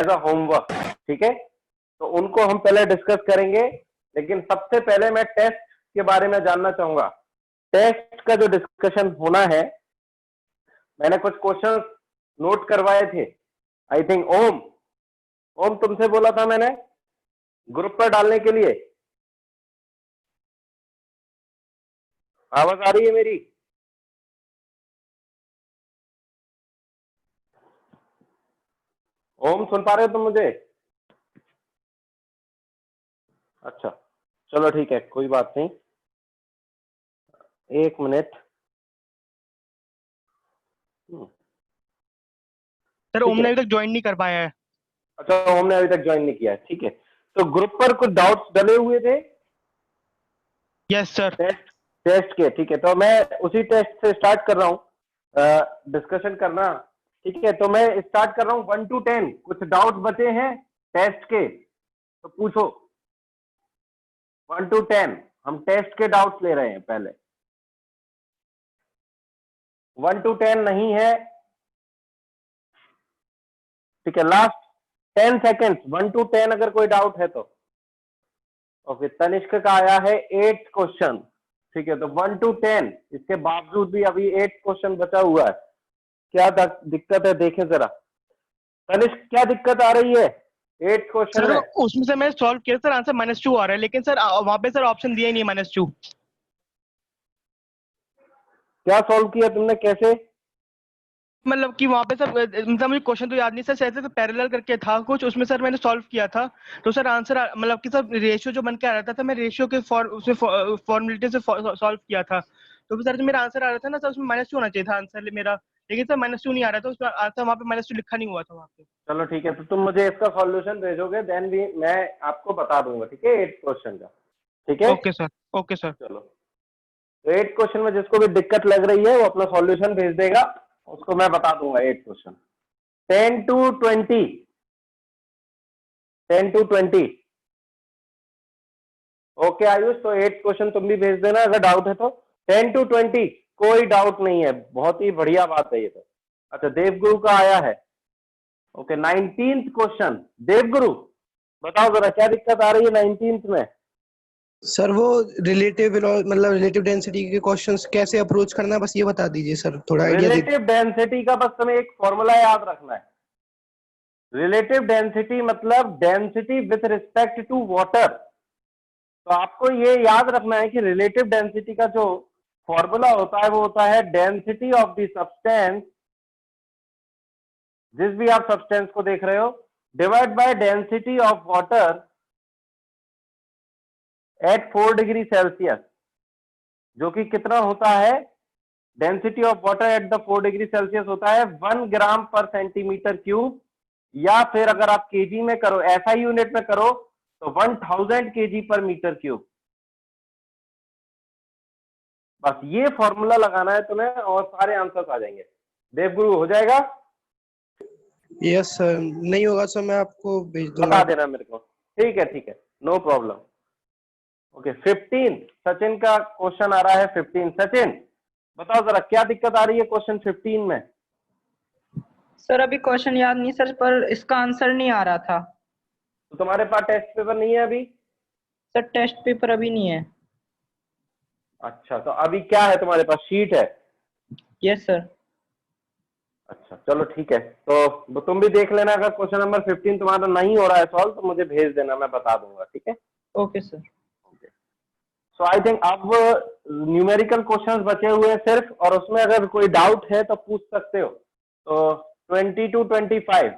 As a homework, ठीक है। तो उनको हम पहले डिस्कस करेंगे, लेकिन सबसे पहले मैं टेस्ट के बारे में जानना चाहूंगा। टेस्ट का जो डिस्कशन होना है, मैंने कुछ क्वेश्चन नोट करवाए थे। आई थिंक ओम तुमसे बोला था मैंने ग्रुप पर डालने के लिए। आवाज आ रही है मेरी? ओम सुन पा रहे हो तुम मुझे? अच्छा चलो ठीक है, कोई बात नहीं, एक मिनट। सर ठीक ओम ने है, अभी तक ज्वाइन नहीं कर पाया है। अच्छा ओम ने अभी तक ज्वाइन नहीं किया है, ठीक है। तो ग्रुप पर कुछ डाउट्स डले हुए थे यस सर। टेस्ट टेस्ट के, ठीक है। तो मैं उसी टेस्ट से स्टार्ट कर रहा हूँ डिस्कशन करना, ठीक है। तो मैं स्टार्ट कर रहा हूँ 1 to 10। कुछ डाउट बचे हैं टेस्ट के तो पूछो। 1 to 10 हम टेस्ट के डाउट्स ले रहे हैं पहले। 1 to 10 नहीं है, ठीक है। लास्ट 10 सेकेंड्स, 1 to 10 अगर कोई डाउट है तो। ओके, तनिष्क का आया है 8 क्वेश्चन, ठीक है। तो 1 to 10, इसके बावजूद भी अभी 8 क्वेश्चन बचा हुआ है। क्या दिक्कत है देखें जरा। तनिष्क क्या दिक्कत आ रही है 8 क्वेश्चन सर में? उसमें से मैंने सॉल्व किया सर, आंसर -2 आ रहा है, लेकिन सर वहां पे सर ऑप्शन दिया ही नहीं -2। क्या सॉल्व किया तुमने, कैसे? मतलब कि वहां पे सर मतलब मुझे क्वेश्चन तो याद नहीं सर, ऐसे तो पैरेलल करके था कुछ, उसमें सर मैंने सॉल्व किया था। तो सर आंसर मतलब कि सर रेशियो जो बन के आ रहा था मैं रेशियो के फॉर्मेलिटी से सॉल्व किया था। तो फिर सर जो मेरा आंसर आ रहा था ना सर, उसमें -2 होना चाहिए था आंसर मेरा, लेकिन सर -2 नहीं आ रहा था उसमें आंसर, वहां पे -2 लिखा नहीं हुआ था वहां पे। चलो ठीक है, तो तुम मुझे इसका सॉल्यूशन भेजोगे, देन भी मैं आपको बता दूंगा, ठीक है, 8 क्वेश्चन का, ठीक है। Okay sir. Okay sir. चलो, तो 8 क्वेश्चन में जिसको भी दिक्कत लग रही है वो अपना सॉल्यूशन भेज देगा, उसको मैं बता दूंगा 8 question. 10 to 20, 10 to 20। Okay Ayush, तो 8 क्वेश्चन तुम भी भेज देना अगर डाउट है तो। 10 to 20 कोई डाउट नहीं है, बहुत ही बढ़िया बात है ये तो। अच्छा, देवगुरु का आया है। Okay, 19th question. देवगुरु बताओ जरा क्या दिक्कत आ रही है 19th में? सर वो रिलेटिव मतलब रिलेटिव डेंसिटी के क्वेश्चंस कैसे अप्रोच करना है, बस ये बता दीजिए सर, थोड़ा आइडिया दीजिए। रिलेटिव डेंसिटी का बस तुम्हें एक फॉर्मूला याद रखना है। रिलेटिव डेंसिटी मतलब density with respect to water. तो आपको ये याद रखना है कि रिलेटिव डेंसिटी का जो फॉर्मूला होता है वो होता है डेंसिटी ऑफ द सब्सटेंस, जिस भी आप सब्सटेंस को देख रहे हो, divide by density of water at 4 degree Celsius, जो कि कितना होता है, density of water at the 4 degree Celsius होता है 1 ग्राम पर सेंटीमीटर क्यूब, या फिर अगर आप केजी में करो, ऐसा यूनिट में करो तो 1000 केजी पर मीटर क्यूब। बस ये फॉर्मूला लगाना है तुम्हें और सारे आंसर्स आ जाएंगे। देवगुरु हो जाएगा? यस सर, नहीं होगा सर मैं आपको भेज दूंगा। बता देना मेरे को, ठीक है ठीक है, नो प्रॉब्लम। ओके, 15 सचिन का क्वेश्चन आ रहा है। 15 सचिन बताओ जरा क्या दिक्कत आ रही है क्वेश्चन 15 में? सर अभी क्वेश्चन याद नहीं सर, पर इसका आंसर नहीं आ रहा था। तो तुम्हारे पास टेस्ट पेपर नहीं है अभी? सर टेस्ट पेपर अभी नहीं है। अच्छा, तो अभी क्या है तुम्हारे पास, शीट है? Yes sir. अच्छा चलो ठीक है, तो तुम भी देख लेना, अगर क्वेश्चन नंबर 15 तुम्हारा नहीं हो रहा है सॉल्व तो मुझे भेज देना, मैं बता दूंगा, ठीक है। Okay sir. So I think अब न्यूमेरिकल क्वेश्चंस बचे हुए हैं सिर्फ, और उसमें अगर कोई डाउट है तो पूछ सकते हो। तो 20 to 25।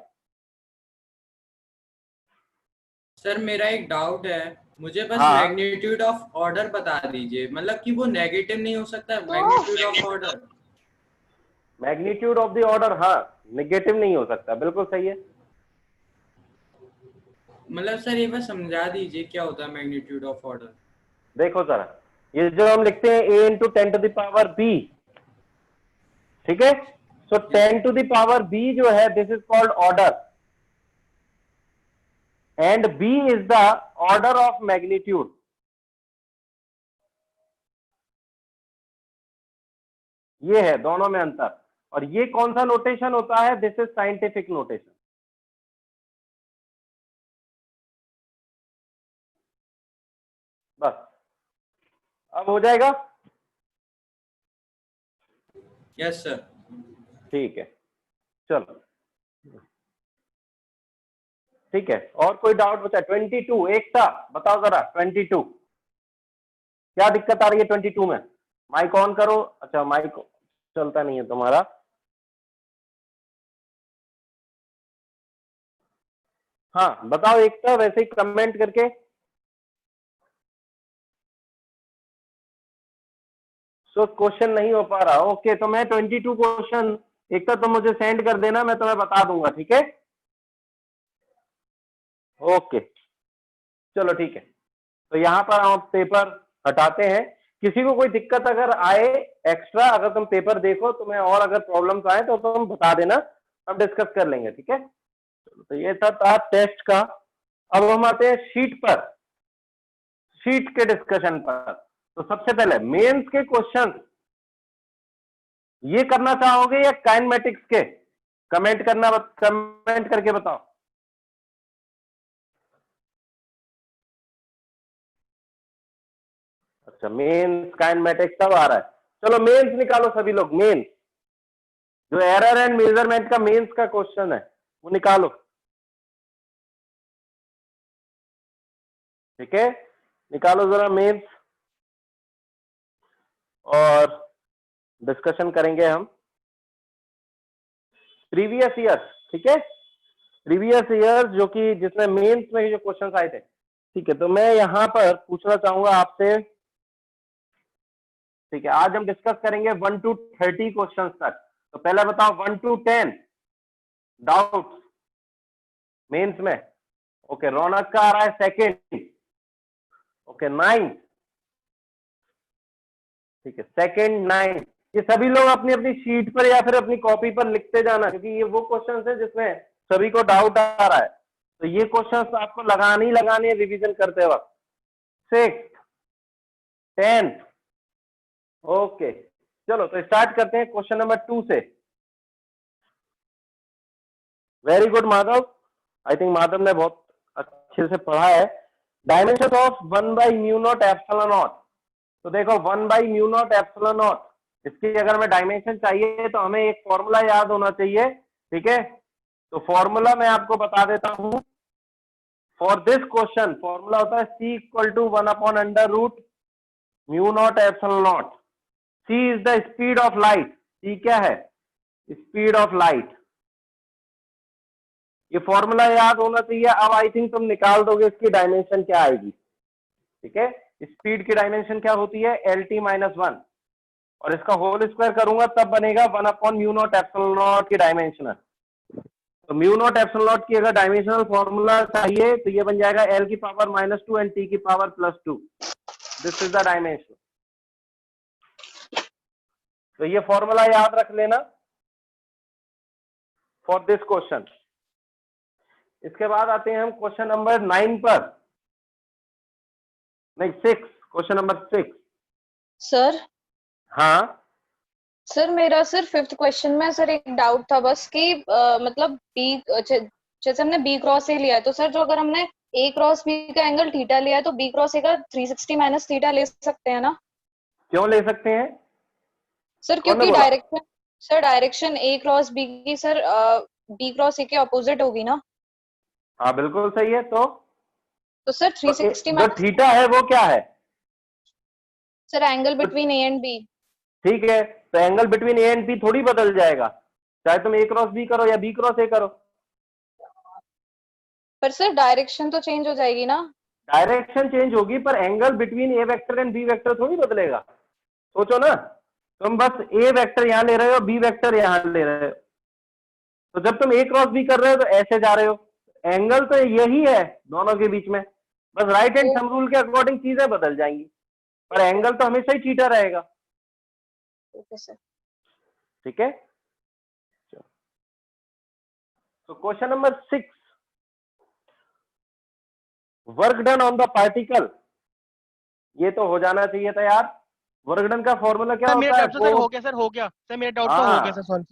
सर मेरा एक डाउट है, मुझे बस हाँ, मैग्नीट्यूड ऑफ ऑर्डर बता दीजिए, मतलब कि वो नेगेटिव नहीं हो सकता magnitude of order? Magnitude of the order, हाँ, निगेटिव नहीं हो सकता, बिल्कुल सही है। मतलब सर ये बस समझा दीजिए क्या होता है मैग्नीट्यूड ऑफ ऑर्डर। देखो जरा, ये जो हम लिखते हैं a into 10 to the power b, ठीक है। सो 10 to the पावर b जो है, this is called order, and b is the order of magnitude. ये है दोनों में अंतर। और ये कौन सा नोटेशन होता है, दिस इज साइंटिफिक नोटेशन। बस, अब हो जाएगा। Yes sir. ठीक है, चलो ठीक है। और कोई डाउट बचा? 22 एकता बताओ जरा, 22 क्या दिक्कत आ रही है 22 में? माइक ऑन करो। अच्छा माइक चलता नहीं है तुम्हारा। हाँ बताओ एकता, वैसे ही कमेंट करके। सो क्वेश्चन नहीं हो पा रहा, ओके, तो मैं 22 क्वेश्चन एकता तुम मुझे सेंड कर देना, मैं तुम्हें बता दूंगा, ठीक है? ओके चलो ठीक है। तो यहाँ पर हम पेपर हटाते हैं। किसी को कोई दिक्कत अगर आए एक्स्ट्रा, अगर तुम पेपर देखो तुम्हें और अगर प्रॉब्लम्स आए तो तुम बता देना, हम डिस्कस कर लेंगे, ठीक है? चलो, तो ये था टेस्ट का। अब हम आते हैं शीट पर, शीट के डिस्कशन पर। तो सबसे पहले मेंस के क्वेश्चन ये करना चाहोगे या काइनेमेटिक्स के? कमेंट करके बताओ। अच्छा मेंस काइनेमेटिक्स सब आ रहा है। चलो मेंस निकालो सभी लोग, मेंस जो एरर एंड मेजरमेंट का मेंस का क्वेश्चन है वो निकालो, ठीक है? निकालो जरा मेंस और डिस्कशन करेंगे हम प्रीवियस ईयर, ठीक है? प्रीवियस ईयर जो कि जिसमें मेंस में जो क्वेश्चंस आए थे, ठीक है? तो मैं यहां पर पूछना चाहूंगा आपसे, ठीक है? आज हम डिस्कस करेंगे 1 to 30 क्वेश्चंस तक। तो पहले बताओ 1 to 10 डाउट्स मेंस में। ओके, रौनक का आ रहा है सेकंड। ओके 9, ठीक है, सेकंड 9। ये सभी लोग अपनी अपनी शीट पर या फिर अपनी कॉपी पर लिखते जाना, क्योंकि ये वो क्वेश्चंस है जिसमें सभी को डाउट आ रहा है। तो ये क्वेश्चंस आपको लगाने ही लगाने हैं रिवीजन करते वक्त। 6th 10th, ओके चलो तो स्टार्ट करते हैं क्वेश्चन नंबर 2 से। Very good Madhav, I think Madhav ने बहुत अच्छे से पढ़ा है। Dimension of 1/μ0 epsilon naught. तो देखो 1/μ0 एप्सिलॉन नॉट, इसकी अगर हमें डायमेंशन चाहिए तो हमें एक फॉर्मूला याद होना चाहिए, ठीक है? तो फॉर्मूला मैं आपको बता देता हूं। फॉर दिस क्वेश्चन फॉर्मूला होता है C = 1/√μ0 epsilon naught. C is the speed of light. C क्या है? Speed of light. ये फॉर्मूला याद होना चाहिए। अब आई थिंक तुम निकाल दोगे इसकी डायमेंशन क्या आएगी, ठीक है? स्पीड की डायमेंशन क्या होती है? LT-1, और इसका होल स्क्वायर करूंगा तब बनेगा 1/μ0 एप्सिलॉन नॉट की डायमेंशनल। तो μ0 एप्सिलॉन नॉट की अगर डायमेंशनल फॉर्मूला चाहिए तो ये बन जाएगा L⁻² and T⁻²। This is the dimension. तो ये फॉर्मूला याद रख लेना फॉर दिस क्वेश्चन। इसके बाद आते हैं हम क्वेश्चन नंबर 9 पर, नहीं 6, क्वेश्चन नंबर 6। सर हाँ सर मेरा सर 5th क्वेश्चन में सर एक डाउट था बस कि मतलब बी जैसे हमने बी क्रॉस ए लिया है तो सर जो अगर हमने ए क्रॉस बी का एंगल थीटा लिया है तो बी क्रॉस ए का 360 माइनस थीटा ले सकते हैं ना? क्यों ले सकते हैं सर कौन ने क्योंकि बोला? डायरेक्शन ए क्रॉस बी की सर बी क्रॉस ए के ऑपोजिट होगी ना? हाँ बिल्कुल सही है। तो सर 360 जो माइनस थीटा है वो क्या है? Sir angle between A and B. ठीक है, तो angle between A and B थोड़ी बदल जाएगा, चाहे तुम ए क्रॉस बी करो या बी क्रॉस ए करो। पर सर डायरेक्शन तो चेंज हो जाएगी ना? डायरेक्शन चेंज होगी पर angle between A vector and B vector थोड़ी बदलेगा। सोचो ना, तुम बस ए वेक्टर यहां ले रहे हो, बी वेक्टर यहां ले रहे हो, तो जब तुम ए क्रॉस बी कर रहे हो तो ऐसे जा रहे हो, एंगल तो यही है दोनों के बीच में, बस राइट हैंड थंब रूल के अकॉर्डिंग चीजें बदल जाएंगी, पर एंगल तो हमेशा ही थीटा रहेगा। Okay sir. ठीक है, तो question number 6, work done on the particle, ये तो हो जाना चाहिए था यार। वर्क डन का फॉर्मूला क्या सर होता मेरा है? डाउट तो सर हो गया सर, हो गया सर, मेरा डाउट तो हो गया सर सॉल्व।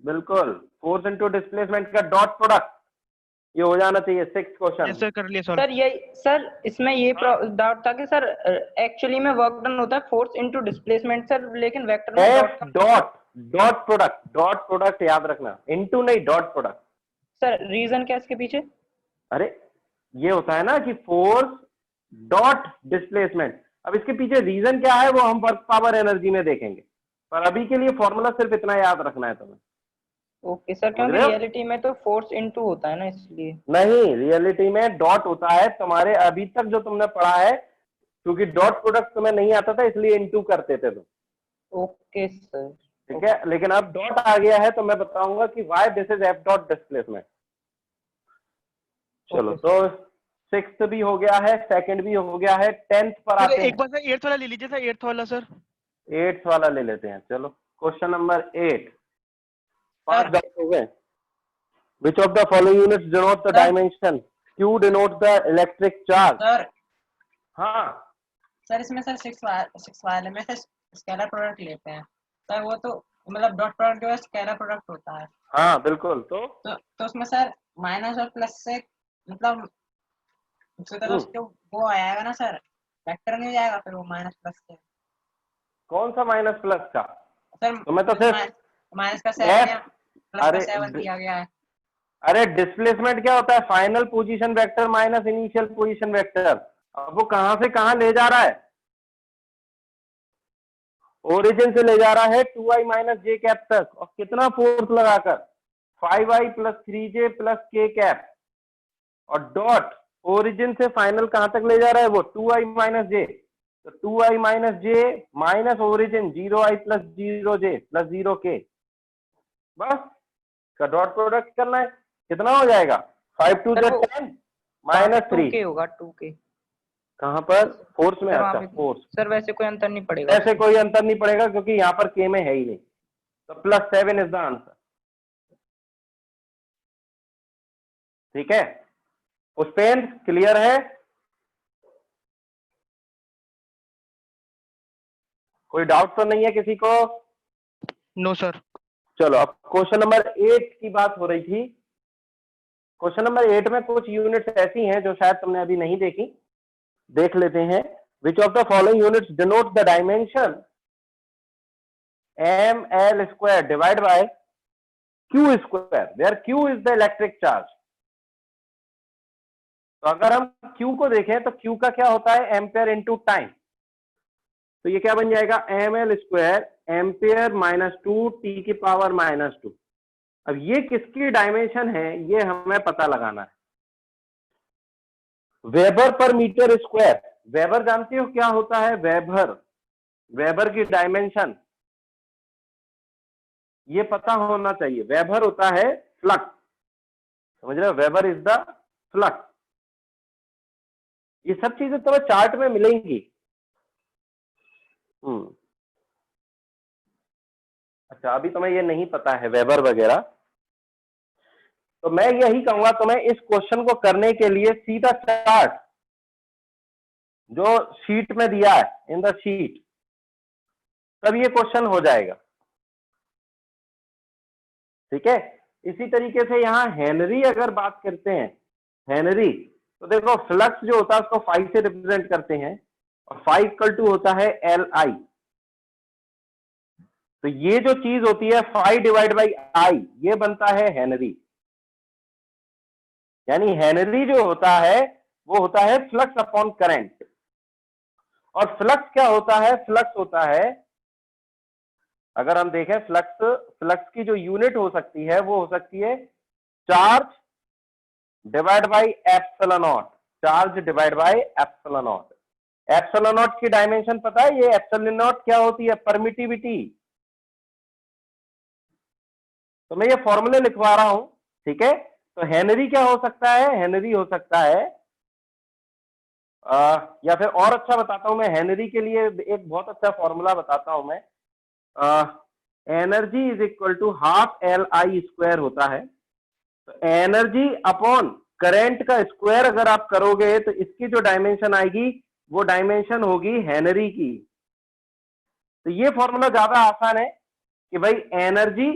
बिल्कुल, फोर्स इनटू डिस्प्लेसमेंट का डॉट प्रोडक्ट, ये हो जाना चाहिए 6th क्वेश्चन। यस सर, कर लिया सॉल्व। सर ये सर इसमें ये डाउट था कि सर एक्चुअली में वर्क डन होता है फोर्स इनटू डिस्प्लेसमेंट सर, लेकिन वेक्टर में एफ डॉट प्रोडक्ट याद रखना, इनटू नहीं, डॉट प्रोडक्ट। सर रीजन क्या है इसके पीछे? अरे ये होता है ना कि फोर्स डॉट डिस्प्लेसमेंट। अब इसके पीछे रीजन क्या है वो हम वर्क पावर एनर्जी में देखेंगे, पर अभी के लिए फॉर्मूला सिर्फ इतना याद रखना है तुम्हें। ओके सर, क्योंकि रियलिटी में तो फोर्स इनटू होता है ना, इसलिए। नहीं, रियलिटी में डॉट होता है। तुम्हारे अभी तक जो तुमने पढ़ा है, क्योंकि डॉट प्रोडक्ट तुम्हें नहीं आता था इसलिए इनटू करते थे तुम। ओके सर, ठीक है, लेकिन अब डॉट आ गया है तो मैं बताऊंगा कि why this is F dot displacement. चलो, तो 6th भी हो गया है, 2nd भी हो गया है, 10th पर सर आते एक हैं। बार सर 8th वाला ले लीजिए सर, 8th वाला सर। 8th वाला ले लेते हैं। चलो, क्वेश्चन नंबर 8। 5 डाउट हो गए। विच of the following units denote the dimension? Q denote the electric charge. Sir हाँ सर इसमें सर 6 वाले में सर स्केलर प्रोडक्ट लेते हैं सर, वो तो मतलब डॉट प्रोडक्ट जो है स्केलर प्रोडक्ट होता है। हाँ बिल्कुल। तो उसमें सर माइनस और प्लस से मतलब उसी तरह उसके वो आएगा ना सर, वेक्टर नहीं जाएगा फिर वो माइनस प्लस से। कौन सा माइनस प्लस का? सर तो मैं तो सिर्फ माइनस का 7 या प्लस अरे का 7 दिया गया है। अरे डिस्प्लेसमेंट क्या होता है? Final position vector minus initial position vector. अब वो कहां से कहां ले जा रहा है? ओरिजिन से ले जा रहा है 2i माइनस जे कैप तक, और कितना फोर्स लगाकर? 5i प्लस 3j प्लस के कैप। और डॉट ओरिजिन से फाइनल कहां तक ले जा रहा है वो? 2i minus J. तो 2i minus J minus origin 0i plus 0j plus 0k। बस का डॉट प्रोडक्ट करना है। कितना हो जाएगा? 5 2 सर वो 10 माइनस 3। 2k होगा, 2k। कहां पर? फोर्स में। सर अच्छा, वहाँ पे फोर्स। सर वैसे कोई अंतर नहीं पड़ेगा। ऐसे कोई अंतर नहीं पड़ेगा क्योंकि यहाँ पर के में है ही नहीं, तो प्लस 7 इज द आंसर। ठीक है, पुष्पेंद्र क्लियर है? कोई डाउट तो नहीं है किसी को? No sir. चलो, अब क्वेश्चन नंबर 8 की बात हो रही थी। क्वेश्चन नंबर 8 में कुछ यूनिट्स ऐसी हैं जो शायद तुमने अभी नहीं देखी, देख लेते हैं। Which of the following units denote the dimension ml square divide by q square, where q is the electric charge. तो अगर हम q को देखें तो q का क्या होता है? Ampere into time. तो ये क्या बन जाएगा? ml square ampere minus 2 T की पावर माइनस 2। अब ये किसकी डायमेंशन है ये हमें पता लगाना है। वेबर पर मीटर स्क्वायर, वेबर जानते हो क्या होता है? वेबर, वेबर की डायमेंशन ये पता होना चाहिए। वेबर होता है फ्लक्स, समझ रहे हो? Weber is the flux. ये सब चीजें तुम्हें चार्ट में मिलेंगी। अच्छा, अभी तुम्हें ये नहीं पता है वेबर वगैरह, तो मैं यही कहूंगा तुम्हें इस क्वेश्चन को करने के लिए सीधा चार्ट जो शीट में दिया है, इन द शीट, तब ये क्वेश्चन हो जाएगा। ठीक है, इसी तरीके से यहां हेनरी अगर बात करते हैं, हेनरी, तो देखो फ्लक्स जो होता है उसको 5 से रिप्रेजेंट करते हैं, और 5 इक्वल टू होता है Li। तो ये जो चीज होती है 5 डिवाइड बाई आई, ये बनता है हेनरी। यानी हेनरी जो होता है वो होता है फ्लक्स अपॉन करंट। और फ्लक्स क्या होता है? फ्लक्स होता है, अगर हम देखें फ्लक्स, फ्लक्स की जो यूनिट हो सकती है वो हो सकती है charge divide by epsilon not. Charge divide by epsilon not. Epsilon not की डायमेंशन पता है? ये एप्सिलॉन नॉट क्या होती है? परमिटिविटी। तो मैं ये फॉर्मूले लिखवा रहा हूं, ठीक है? तो हेनरी क्या हो सकता है? हेनरी हो सकता है या फिर और अच्छा बताता हूं मैं, हेनरी के लिए एक बहुत अच्छा फॉर्मूला बताता हूं मैं। Energy is equal to half Li square होता है। तो एनर्जी अपॉन करंट का स्क्वायर अगर आप करोगे तो इसकी जो डायमेंशन आएगी वो डायमेंशन होगी हेनरी की। तो ये फॉर्मूला ज्यादा आसान है कि भाई एनर्जी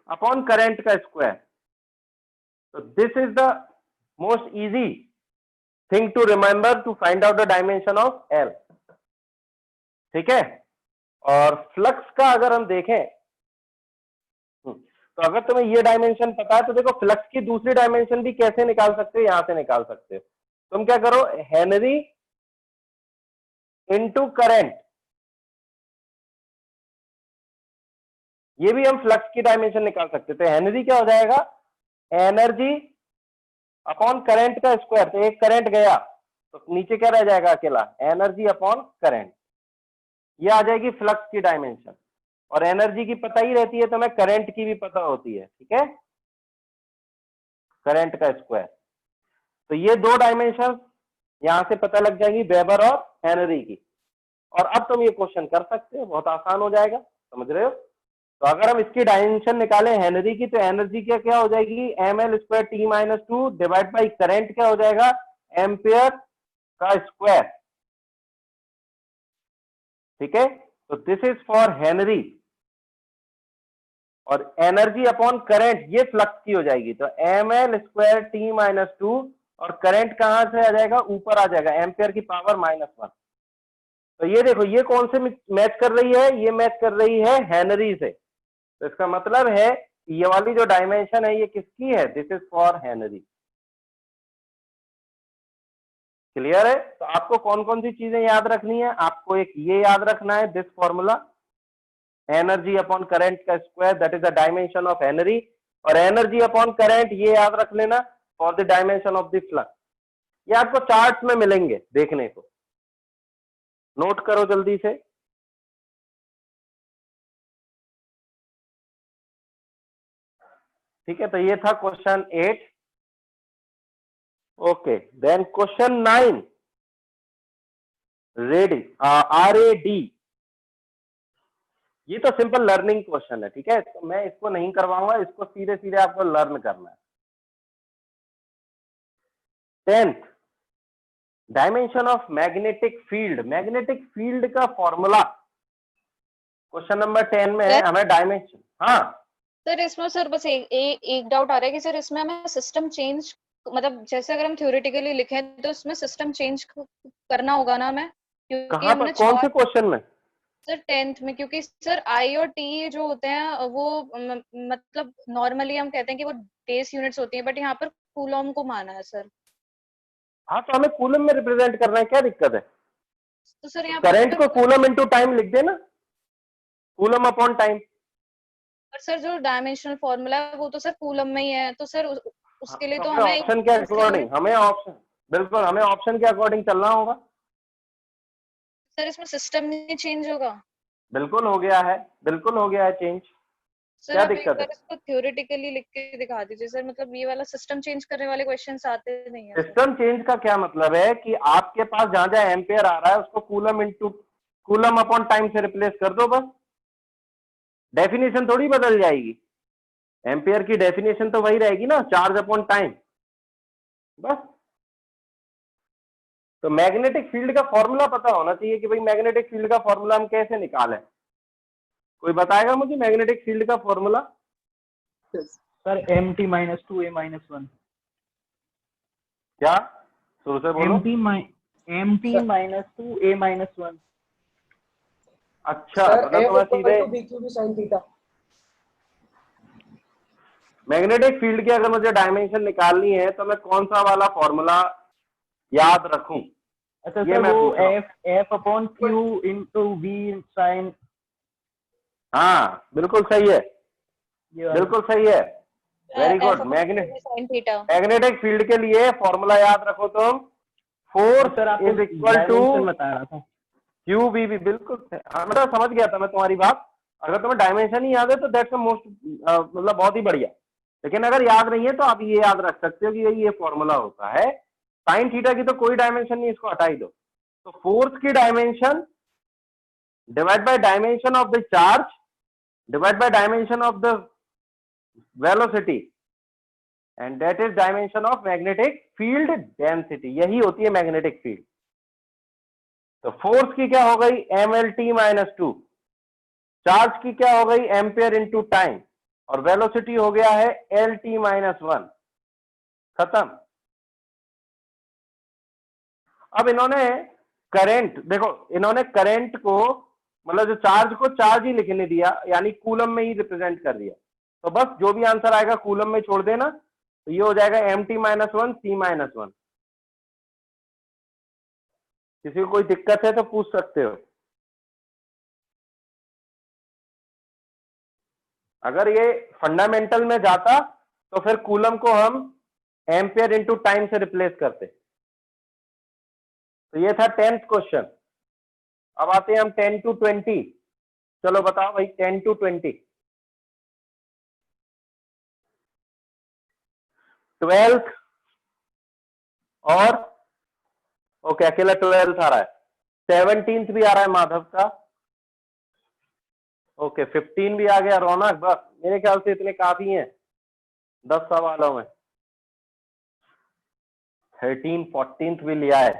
अपॉन करंट का स्क्वायर। तो this is the most easy thing to remember to find out the dimension of L. ठीक है, और फ्लक्स का अगर हम देखें तो अगर तुम्हें ये डायमेंशन पता है तो देखो फ्लक्स की दूसरी डायमेंशन भी कैसे निकाल सकते हो, यहां से निकाल सकते हो। तुम क्या करो, हेनरी इनटू करंट, ये भी हम फ्लक्स की डायमेंशन निकाल सकते हैं। तो हेनरी क्या हो जाएगा, एनर्जी अपॉन करंट का स्क्वायर। तो एक करंट गया तो नीचे क्या रह जाएगा, अकेला एनर्जी अपॉन करंट। ये आ जाएगी फ्लक्स की डायमेंशन। और एनर्जी की पता ही रहती है तो हमें करंट की भी पता होती है। ठीक है, करंट का स्क्वायर। तो ये दो डायमेंशन यहां से पता लग जाएगी, वेबर और हेनरी की। और अब तुम ये क्वेश्चन कर सकते हो, बहुत आसान हो जाएगा, समझ रहे हो। तो अगर हम इसकी डायमेंशन निकालें हेनरी की, तो एनर्जी क्या क्या हो जाएगी, M L square T minus two divide by current क्या हो जाएगा, एम्पियर का स्क्वायर। ठीक है, तो दिस इज फॉर हेनरी। और एनर्जी अपॉन करंट ये फ्लक्स की हो जाएगी। तो M L square T minus two, और करंट कहां से आ जाएगा, ऊपर आ जाएगा, एम्पियर की पावर -1। तो ये देखो, ये कौन से मैच कर रही है, ये मैच कर रही है हेनरी से। तो इसका मतलब है ये वाली जो डायमेंशन है ये किसकी है, this is for Henry. Clear है। तो आपको कौन कौन सी चीजें याद रखनी है, आपको एक ये याद रखना है, this formula, energy upon current का square, that is the dimension of henry. और एनर्जी अपॉन करंट ये याद रख लेना for the dimension of the flux. ये आपको चार्ट्स में मिलेंगे देखने को, नोट करो जल्दी से। ठीक है, तो ये था question 8। Okay, then question 9, ready RAD। ये तो सिंपल लर्निंग क्वेश्चन है। ठीक है, तो मैं इसको नहीं करवाऊंगा, इसको सीधे सीधे आपको लर्न करना है। 10th, dimension of magnetic field. Magnetic field का फॉर्मूला क्वेश्चन नंबर 10 में है। हमें डायमेंशन, हाँ सर इसमें सर बस एक डाउट आ रहा है कि सर इसमें हमें सिस्टम चेंज, मतलब जैसे अगर हम थ्योरेटिकली लिखें तो इसमें सिस्टम चेंज करना होगा ना हमें, क्योंकि कहाँ पर, हमने कौन से क्वेश्चन में, सर 10th में, क्योंकि सर आई और टी जो होते हैं वो मतलब नॉर्मली हम कहते हैं कि वो डेज यूनिट्स होती हैं, बट यहाँ पर कूलॉम को माना है सर। हाँ तो हमें कूलम में रिप्रेजेंट करना है, क्या दिक्कत है। तो सर यहाँ करंट पर को कूलम इनटू टाइम लिख देना, कूलम अपॉन टाइम। पर सर जो डायमेंशनल फॉर्मूला है वो तो सर कूलम में ही है, तो सर उसके लिए तो हमें हमें ऑप्शन के अकॉर्डिंग, हमें ऑप्शन, बिल्कुल हमें ऑप्शन के अकॉर्डिंग चलना होगा। सर इसमें सिस्टम नहीं चेंज होगा। बिल्कुल हो गया है, बिल्कुल हो गया है चेंज। सर क्या आप एक दिक्कत बार है, इसको थ्योरेटिकली लिख के दिखा दीजिए सर, मतलब ये वाला सिस्टम चेंज करने वाले क्वेश्चंस आते नहीं है सर। सिस्टम चेंज का क्या मतलब है कि आपके पास जहां जहां एम्पेयर आ रहा है उसको coulomb into coulomb upon time से रिप्लेस कर दो, बस। डेफिनेशन थोड़ी बदल जाएगी, एम्पेयर की डेफिनेशन तो वही रहेगी ना, चार्ज अपॉन टाइम, बस। तो मैग्नेटिक फील्ड का फॉर्मूला पता होना चाहिए कि भाई मैग्नेटिक फील्ड का फॉर्मूला हम कैसे निकालें। कोई बताएगा मुझे मैग्नेटिक फील्ड का फॉर्मूला। Sir MT - 2 A - 1। क्या, शुरू से बोलो। MT - 2 A - 1। अच्छा, मतलब तुम्हें सीधे BQ sin थीटा। मैग्नेटिक फील्ड की अगर मुझे डायमेंशन निकालनी है तो मैं कौन सा वाला फॉर्मूला याद रखूं। अच्छा ये सर, मैं वो पूछ रहा हूं। F/Q × V sin। हाँ बिल्कुल सही है, बिल्कुल सही है, वेरी गुड। sin थीटा। मैग्नेटिक फील्ड के लिए फॉर्मूला याद रखो तुम, फोर्स सर आपको इज इक्वल टू डायमेंशन बता रहा था। Q B B. बिल्कुल, हाँ मतलब समझ गया था मैं तुम्हारी बात। अगर तुम्हें डायमेंशन ही याद है तो दैट्स मोस्ट, मतलब बहुत ही बढ़िया। लेकिन अगर याद नहीं है तो आप ये याद रख सकते हो कि ये फॉर्मूला होता है। साइन थीटा की तो कोई डायमेंशन नहीं, इसको हटा ही दो। तो फोर्स की dimension divide by dimension of the charge divide by dimension of the velocity, and that is dimension of magnetic field density. यही होती है मैग्नेटिक फील्ड। तो फोर्स की क्या हो गई, MLT - 2। चार्ज की क्या हो गई, एम्पियर इनटू टाइम। और वेलोसिटी हो गया है LT माइनस 1, खत्म। अब इन्होंने करंट, देखो इन्होंने करंट को मतलब जो चार्ज को चार्ज ही लिखने दिया, यानी कूलम में ही रिप्रेजेंट कर दिया। तो बस जो भी आंसर आएगा कूलम में छोड़ देना, तो ये हो जाएगा MT माइनस 1 C माइनस 1। किसी को कोई दिक्कत है तो पूछ सकते हो। अगर ये फंडामेंटल में जाता तो फिर कूलम को हम एम्पियर इंटू टाइम से रिप्लेस करते। तो ये था 10th क्वेश्चन। अब आते हैं हम 10 to 20। चलो बताओ भाई 10 to 20। 12th और ओके अकेला 12th आ रहा है, 17th भी आ रहा है माधव का, ओके 15 भी आ गया रौनक। बस मेरे ख्याल से इतने काफी हैं 10 सवालों में। 13 14th भी लिया है,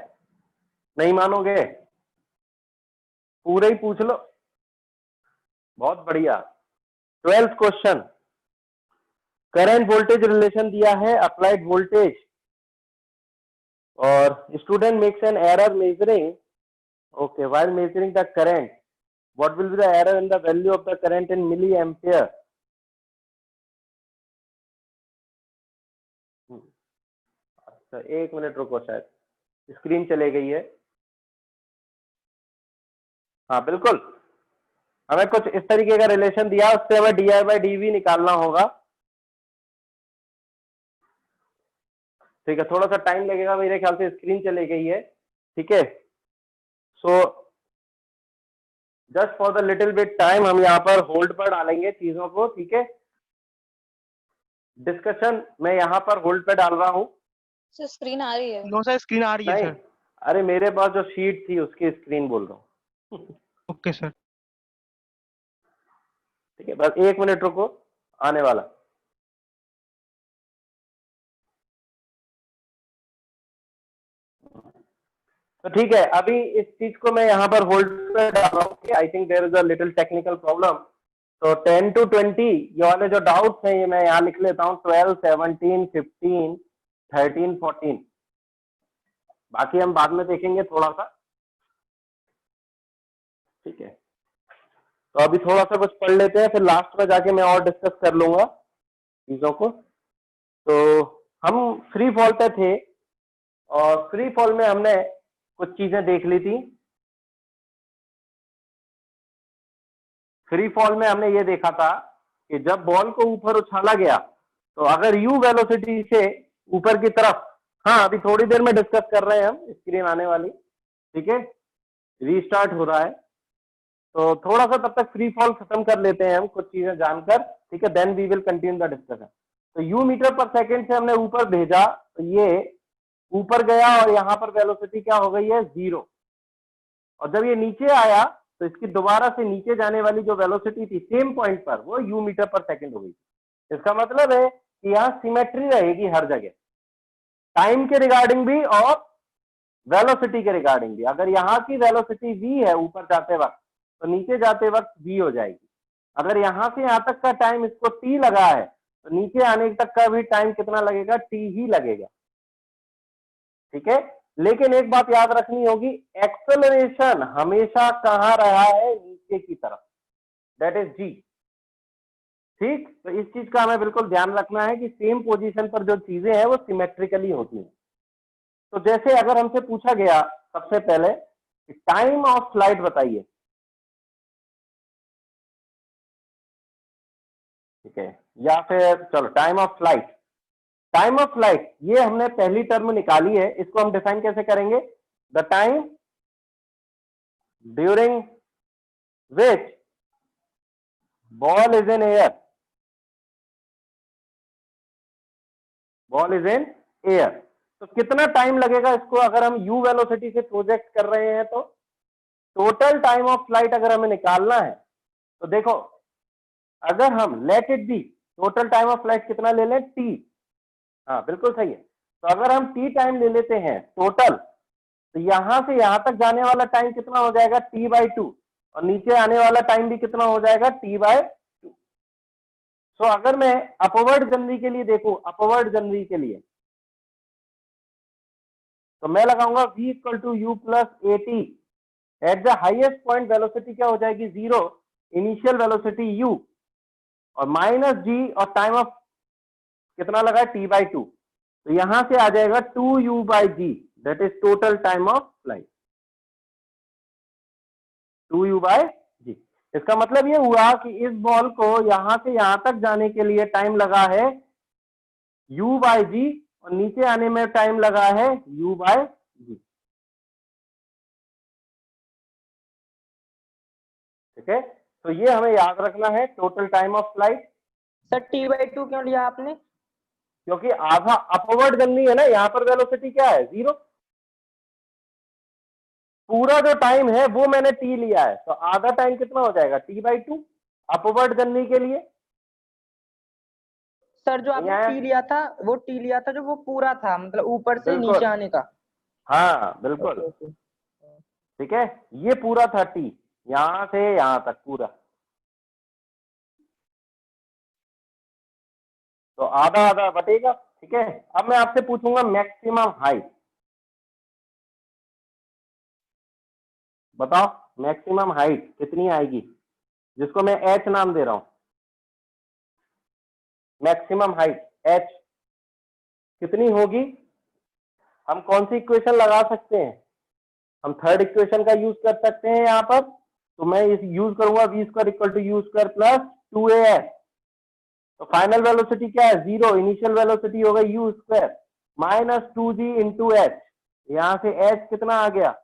नहीं मानोगे? पूरे ही पूछ लो, बहुत बढ़िया। 12th question, current voltage relation दिया है, अप्लाइड वोल्टेज, और student makes an error measuring, okay, while measuring the current, what will be the error in the value of the current in milli ampere. अच्छा 1 minute रुको, शायद screen चले गई है। हाँ बिल्कुल, हमें कुछ इस तरीके का रिलेशन दिया, उससे हमें di/dv निकालना होगा। ठीक है, थोड़ा सा टाइम लगेगा, मेरे ख्याल से स्क्रीन चली गई है। ठीक है, so just for the little bit time हम यहाँ पर होल्ड पर डालेंगे चीजों को। ठीक है, डिस्कशन मैं यहाँ पर होल्ड पे डाल रहा हूँ। सर स्क्रीन आ रही है? नो सर, स्क्रीन आ रही है नहीं, सर। अरे मेरे पास जो शीट थी उसकी स्क्रीन बोल रहा हूँ। Okay sir. ठीक है, बस 1 मिनट रुको, आने वाला। तो ठीक है, अभी इस चीज को मैं यहाँ पर होल्ड पे डाल रहा हूँ। I think there is a little technical problem. तो 10 to 20 ये वाले जो डाउट्स हैं ये मैं यहाँ लिख लेता हूँ, 12 17 15 13 14। बाकी हम बाद में देखेंगे थोड़ा सा। ठीक है, तो अभी थोड़ा सा कुछ पढ़ लेते हैं, फिर लास्ट में जाके मैं और डिस्कस कर लूंगा चीजों को। तो हम फ्री फॉल पे थे, और फ्री फॉल में हमने कुछ चीजें देख ली थी। फ्री फॉल में हमने ये देखा था कि जब बॉल को ऊपर उछाला गया तो अगर u वेलोसिटी से ऊपर की तरफ, हाँ अभी थोड़ी देर में डिस्कस कर रहे हैं हम, स्क्रीन आने वाली। ठीक है, रीस्टार्ट हो रहा है, तो थोड़ा सा तब तक फ्री फॉल खत्म कर लेते हैं हम कुछ चीजें जानकर। ठीक है, then we will continue the discussion. तो u मीटर पर सेकेंड से हमने ऊपर भेजा, तो ये ऊपर गया और यहाँ पर वेलोसिटी क्या हो गई है 0। और जब ये नीचे आया तो इसकी दोबारा से नीचे जाने वाली जो वेलोसिटी थी सेम पॉइंट पर, वो u मीटर पर सेकेंड हो गई। इसका मतलब है कि यहाँ सिमेट्री रहेगी हर जगह, टाइम के रिगार्डिंग भी और वेलोसिटी के रिगार्डिंग भी। अगर यहाँ की वेलोसिटी v है ऊपर जाते वक्त, तो नीचे जाते वक्त v हो जाएगी। अगर यहाँ से यहाँ तक का टाइम इसको t लगा है, तो नीचे आने तक का भी टाइम कितना लगेगा, t ही लगेगा। ठीक है, लेकिन एक बात याद रखनी होगी, एक्सेलरेशन हमेशा कहाँ रहा है, नीचे की तरफ, दैट इज g। ठीक, तो इस चीज का हमें बिल्कुल ध्यान रखना है कि सेम पोजीशन पर जो चीजें हैं वो सिमेट्रिकली होती हैं। तो जैसे अगर हमसे पूछा गया सबसे पहले टाइम ऑफ फ्लाइट बताइए। ठीक है, या फिर चलो time of flight. Time of flight ये हमने पहली टर्म निकाली है, इसको हम डिफाइन कैसे करेंगे, the time during which ball is in air, ball is in air. तो कितना टाइम लगेगा इसको अगर हम u वेलोसिटी से प्रोजेक्ट कर रहे हैं, तो टोटल टाइम ऑफ फ्लाइट अगर हमें निकालना है, तो देखो अगर हम let it be total time of flight कितना ले लें, t। हाँ बिल्कुल सही है, तो अगर हम t टाइम ले लेते हैं टोटल, तो यहां से यहां तक जाने वाला टाइम कितना हो जाएगा, t/2, और नीचे आने वाला टाइम भी कितना हो जाएगा, t/2। सो अगर मैं अपवर्ड जनरी के लिए देखूं, अपवर्ड जनरी के लिए तो मैं लगाऊंगा v equal to U plus A T. At the highest point velocity क्या हो जाएगी, 0, इनिशियल वेलोसिटी u और माइनस जी और टाइम ऑफ कितना लगा है, t/2। तो यहां से आ जाएगा 2u/g, that is total time of flight, 2u/g। इसका मतलब ये हुआ कि इस बॉल को यहां से यहां तक जाने के लिए टाइम लगा है u/g और नीचे आने में टाइम लगा है u/g। ठीक है, तो ये हमें याद रखना है, total time of flight. Sir t/2 क्यों लिया आपने? क्योंकि आधा अपवर्ड जननी है ना, यहां पर वेलोसिटी क्या है, 0। पूरा जो टाइम है वो मैंने t लिया है, तो आधा टाइम कितना हो जाएगा, t/2 अपवर्ड जननी के लिए। सर जो आपने यहाँ- t लिया था, वो t लिया था जो वो पूरा था, मतलब ऊपर से बिल्कुल। नीचे आने का। हाँ बिल्कुल, ओके। ठीक है, ये पूरा था t, यहां से यहां तक पूरा, तो आधा आधा बटेगा। ठीक है, अब मैं आपसे पूछूंगा मैक्सिमम हाइट, बताओ मैक्सिमम हाइट कितनी आएगी, जिसको मैं h नाम दे रहा हूं। मैक्सिमम हाइट h कितनी होगी, हम कौन सी इक्वेशन लगा सकते हैं, हम थर्ड इक्वेशन का यूज कर सकते हैं यहाँ पर। तो मैं इस यूज करूंगा v square equal to U square plus 2as। तो फाइनल वेलोसिटी क्या है, 0, इनिशियल वेलोसिटी होगा u square minus 2g into H. यहां से h कितना आ गया,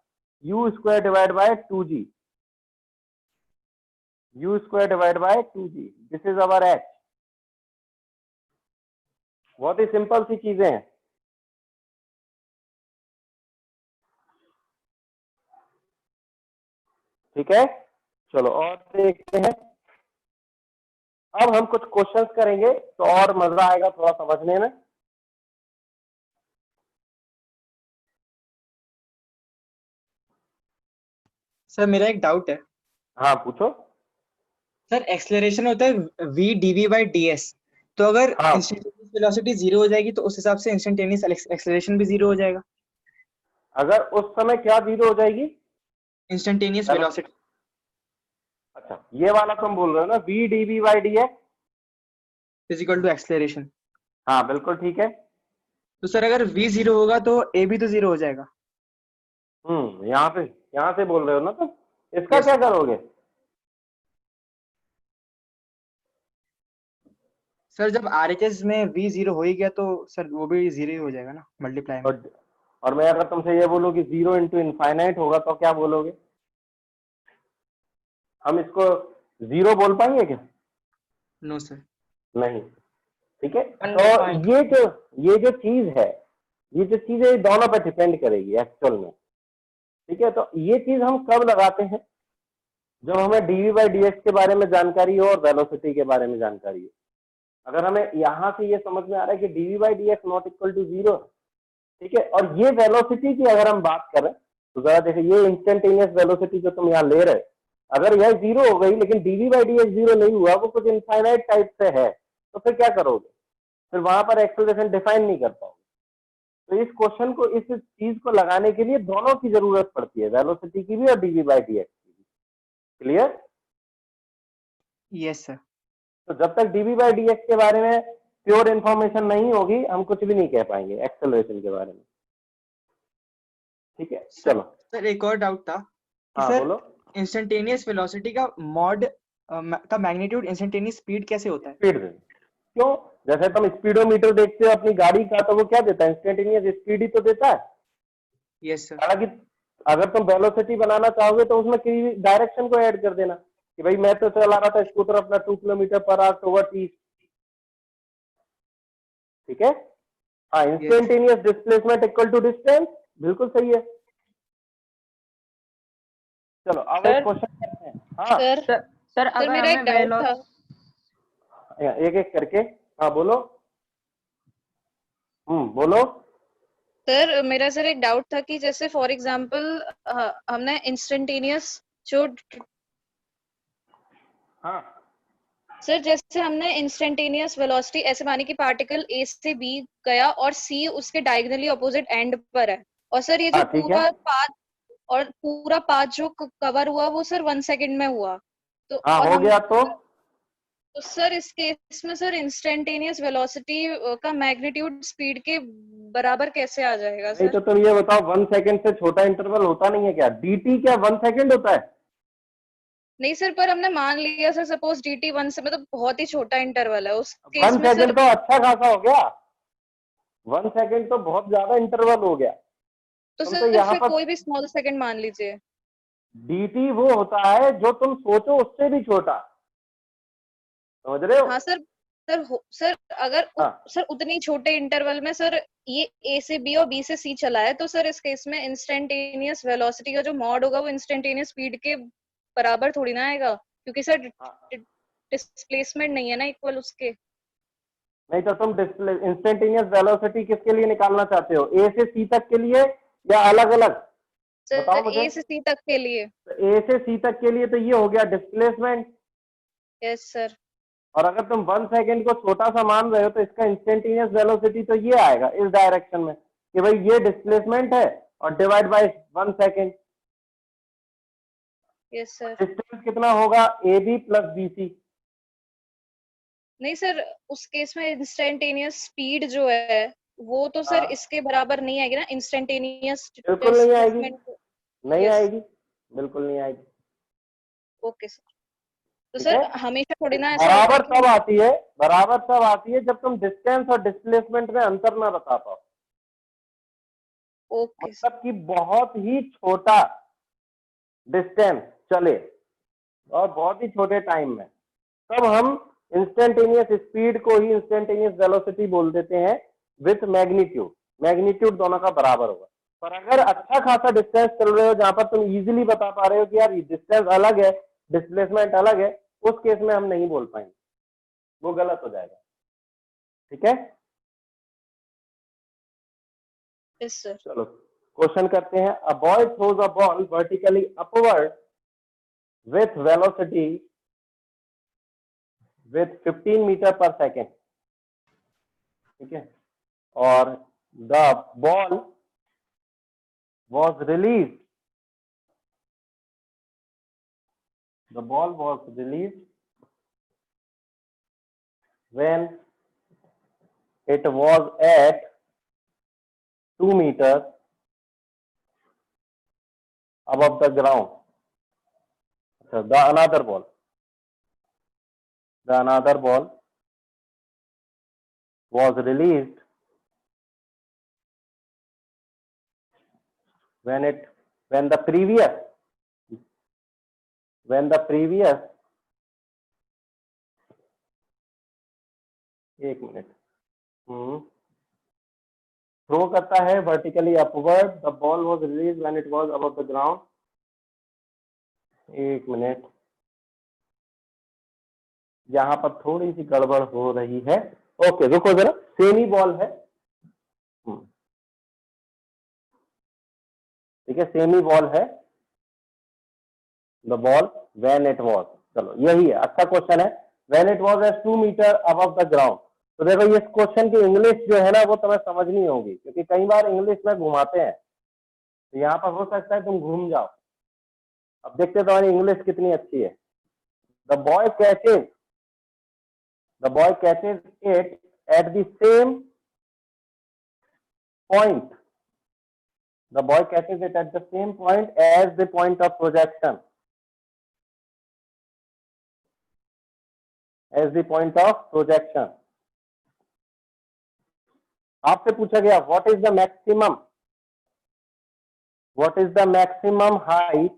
u square divide by 2g, u square divide by 2g, this is our h। बहुत ही सिंपल सी चीजें हैं। ठीक है, चलो और देखते हैं। अब हम कुछ क्वेश्चंस करेंगे तो और मजा आएगा थोड़ा समझने में। सर मेरा एक डाउट है। हाँ पूछो। सर एक्सेलरेशन होता है v dv by ds, तो अगर हाँ। इंस्टेंटेनियस वेलोसिटी 0 हो जाएगी तो उस हिसाब से इंस्टेंटेनियस एक्सेलरेशन भी 0 हो जाएगा। अगर उस समय क्या 0 हो जाएगी, इंस्टेंटेनियस वेलोसिटी। अच्छा ये वाला तुम बोल रहे हो ना, v dv by dx is equal to acceleration. हाँ बिल्कुल ठीक है। तो सर अगर v 0 होगा तो a भी तो 0 हो जाएगा। यहाँ से बोल रहे हो ना, तो इसका Yes, क्या करोगे। सर जब RHS में v 0 हो ही गया तो सर वो भी 0 ही हो जाएगा ना, मल्टीप्लाई में। और मैं अगर तुमसे ये बोलूं कि 0 इंटू इनफाइनाइट होगा तो क्या बोलोगे, हम इसको 0 बोल पाएंगे क्या, नो सर। नहीं। ठीक है, तो ये जो चीज है, ये जो चीज है, ये दोनों पे डिपेंड करेगी एक्चुअल में। ठीक है, तो ये चीज हम कब लगाते हैं, जब हमें dv by dx के बारे में जानकारी हो और वेलोसिटी के बारे में जानकारी हो। अगर हमें यहां से ये समझ में आ रहा है कि dv by dx not equal to 0, ठीक है, और ये वेलोसिटी की अगर हम बात करें तो जरा देखिए, ये इंस्टेंटेनियस वेलोसिटी जो तुम यहाँ ले रहे, अगर यह 0 हो गई लेकिन dv by dx 0 नहीं हुआ, वो कुछ इनफाइनाइट टाइप से है, तो फिर क्या करोगे, फिर वहां पर एक्सेलरेशन डिफाइन नहीं कर पाओगे। तो इस क्वेश्चन को, इस चीज को लगाने के लिए दोनों की जरूरत पड़ती है, वेलोसिटी की भी और dv by dx की भी। क्लियर। Yes sir. तो जब तक dv by dx के बारे में प्योर इंफॉर्मेशन नहीं होगी, हम कुछ भी नहीं कह पाएंगे एक्सेलरेशन के बारे में। ठीक है, चलो। सर एक और डाउट था कि हाँ सर बोलो। इंस्टेंटेनियस वेलोसिटी का मॉड का मैग्नीट्यूड इंस्टेंटेनियस स्पीड कैसे होता है। स्पीड में क्यों, जैसे तुम स्पीडोमीटर देखते हो अपनी गाड़ी का, तो वो क्या देता है, इंस्टेंटेनियस स्पीड ही तो देता है। Yes sir. हालांकि अगर तुम वेलोसिटी बनाना चाहोगे तो उसमें किसी डायरेक्शन को ऐड कर देना कि भाई मैं तो चला रहा था स्कूटर अपना 2 km/h ओवर 30। ठीक है, हाँ, instantaneous displacement equal to distance, बिल्कुल सही है। चलो अब एक क्वेश्चन करते हैं। हाँ सर अगर मेरा एक हमें डाउट था। एक एक करके, हाँ बोलो। बोलो। सर मेरा एक डाउट था कि जैसे फॉर एग्जांपल हमने इंस्टेंटेनियस जो हाँ सर जैसे हमने इंस्टेंटेनियस वेलोसिटी ऐसे मानी कि पार्टिकल ए से बी गया और सी उसके डायगोनली ऑपोजिट एंड पर है, और सर ये जो हाँ ठीक है, पूरा पाथ जो कवर हुआ वो सर 1 सेकंड में हुआ, तो हाँ और हो हम गया तो सर इस केस में सर इंस्टेंटेनियस वेलोसिटी का मैग्नीट्यूड स्पीड के बराबर कैसे आ जाएगा नहीं सर? तो तुम ये बताओ 1 सेकंड से छोटा इंटरवल होता नहीं है क्या? dt क्या 1 सेकंड होता है? नहीं सर, पर हमने मान लिया सर सपोज dt 1 से मतलब बहुत ही छोटा इंटरवल है, उस केस 1 में सर सेकंड तो अच्छा खासा हो गया, 1 सेकंड तो बहुत ज्यादा इंटरवल हो गया। तो तुम तो सर यहाँ फिर पर कोई भी स्मॉल सेकंड मान लीजिए। dt वो होता है जो तुम सोचो उससे भी छोटा, समझ रहे हो? हाँ सर, सर अगर हाँ सर उतनी छोटे इंटरवल में सर ये ए से बी और बी से सी चला है, तो सर इस केस में इंस्टेंटेनियस वेलोसिटी का जो मॉड होगा वो इंस्टेंटेनियस स्पीड के बराबर थोड़ी ना आएगा, क्योंकि सर डिस्प्लेसमेंट नहीं है ना इक्वल उसके। नहीं तो तुम इंस्टेंटेनियस वेलोसिटी किसके लिए निकालना चाहते हो, ए से सी तक के लिए या अलग अलग? बताओ सर मुझे। ए से सी तक के लिए। ए से सी तक के लिए तो ये हो गया डिस्प्लेसमेंट, यस सर। और अगर तुम 1 सेकंड को छोटा सा मान रहे हो तो इसका इंस्टेंटेनियस वेलोसिटी तो ये आएगा इस डायरेक्शन में कि भाई ये डिस्प्लेसमेंट है और divide by 1 second. Yes sir. Distance कितना होगा, A B plus B C. नहीं सर, उस केस में इंस्टेंटेनियस स्पीड जो है वो तो सर इसके बराबर नहीं आएगी ना, इंस्टेंटेनियस बिल्कुल नहीं आएगी, डिस्प्लेसमेंट। नहीं यस। आएगी, बिल्कुल नहीं आएगी। Okay sir. तो ठीक सर है, हमेशा थोड़ी ना ऐसा होता है बराबर कि तब आती है, बराबर तब आती है जब तुम डिस्टेंस और डिस्प्लेसमेंट में अंतर ना बता पाओ। Okay sir. मतलब कि बहुत ही छोटा डिस्टेंस चले और बहुत ही छोटे टाइम में, तब हम इंस्टेंटेनियस स्पीड को ही इंस्टेंटेनियस वेलोसिटी बोल देते हैं विथ मैग्नीट्यूड। मैग्नीट्यूड दोनों का बराबर होगा। पर अगर अच्छा खासा डिस्टेंस चल रहे हो जहां पर तुम इजीली बता पा रहे हो कि यार डिस्टेंस अलग है, डिस्प्लेसमेंट अलग है, उस केस में हम नहीं बोल पाएंगे, वो गलत हो जाएगा। ठीक है, यस सर। चलो क्वेश्चन करते हैं। A boy throws a ball vertically upward with velocity with 15 meter per second, ठीक है, और the ball was released, the ball was released when it was at 2 meters above the ground. So the another ball was released when the previous एक minute, throw करता है vertically upward, the ball was release when it was above the ground. एक minute, यहाँ पर थोड़ी सी गड़बड़ हो रही है। ओके रुको जरा, सेमी बॉल है, ठीक है, सेमी बॉल है the ball when it was, चलो यही है, अच्छा क्वेश्चन है। When it was at 2 metre above the ground. तो देखो ये क्वेश्चन की इंग्लिश जो है ना वो तुम्हें समझनी होगी, क्योंकि कई बार इंग्लिश में घुमाते हैं, तो यहाँ पर हो सकता है तुम घूम जाओ। अब देखते तुम्हारी इंग्लिश कितनी अच्छी है। The boy catches it at the same point, the boy catches it at the same point as the point of projection, आपसे पूछा गया what is the maximum height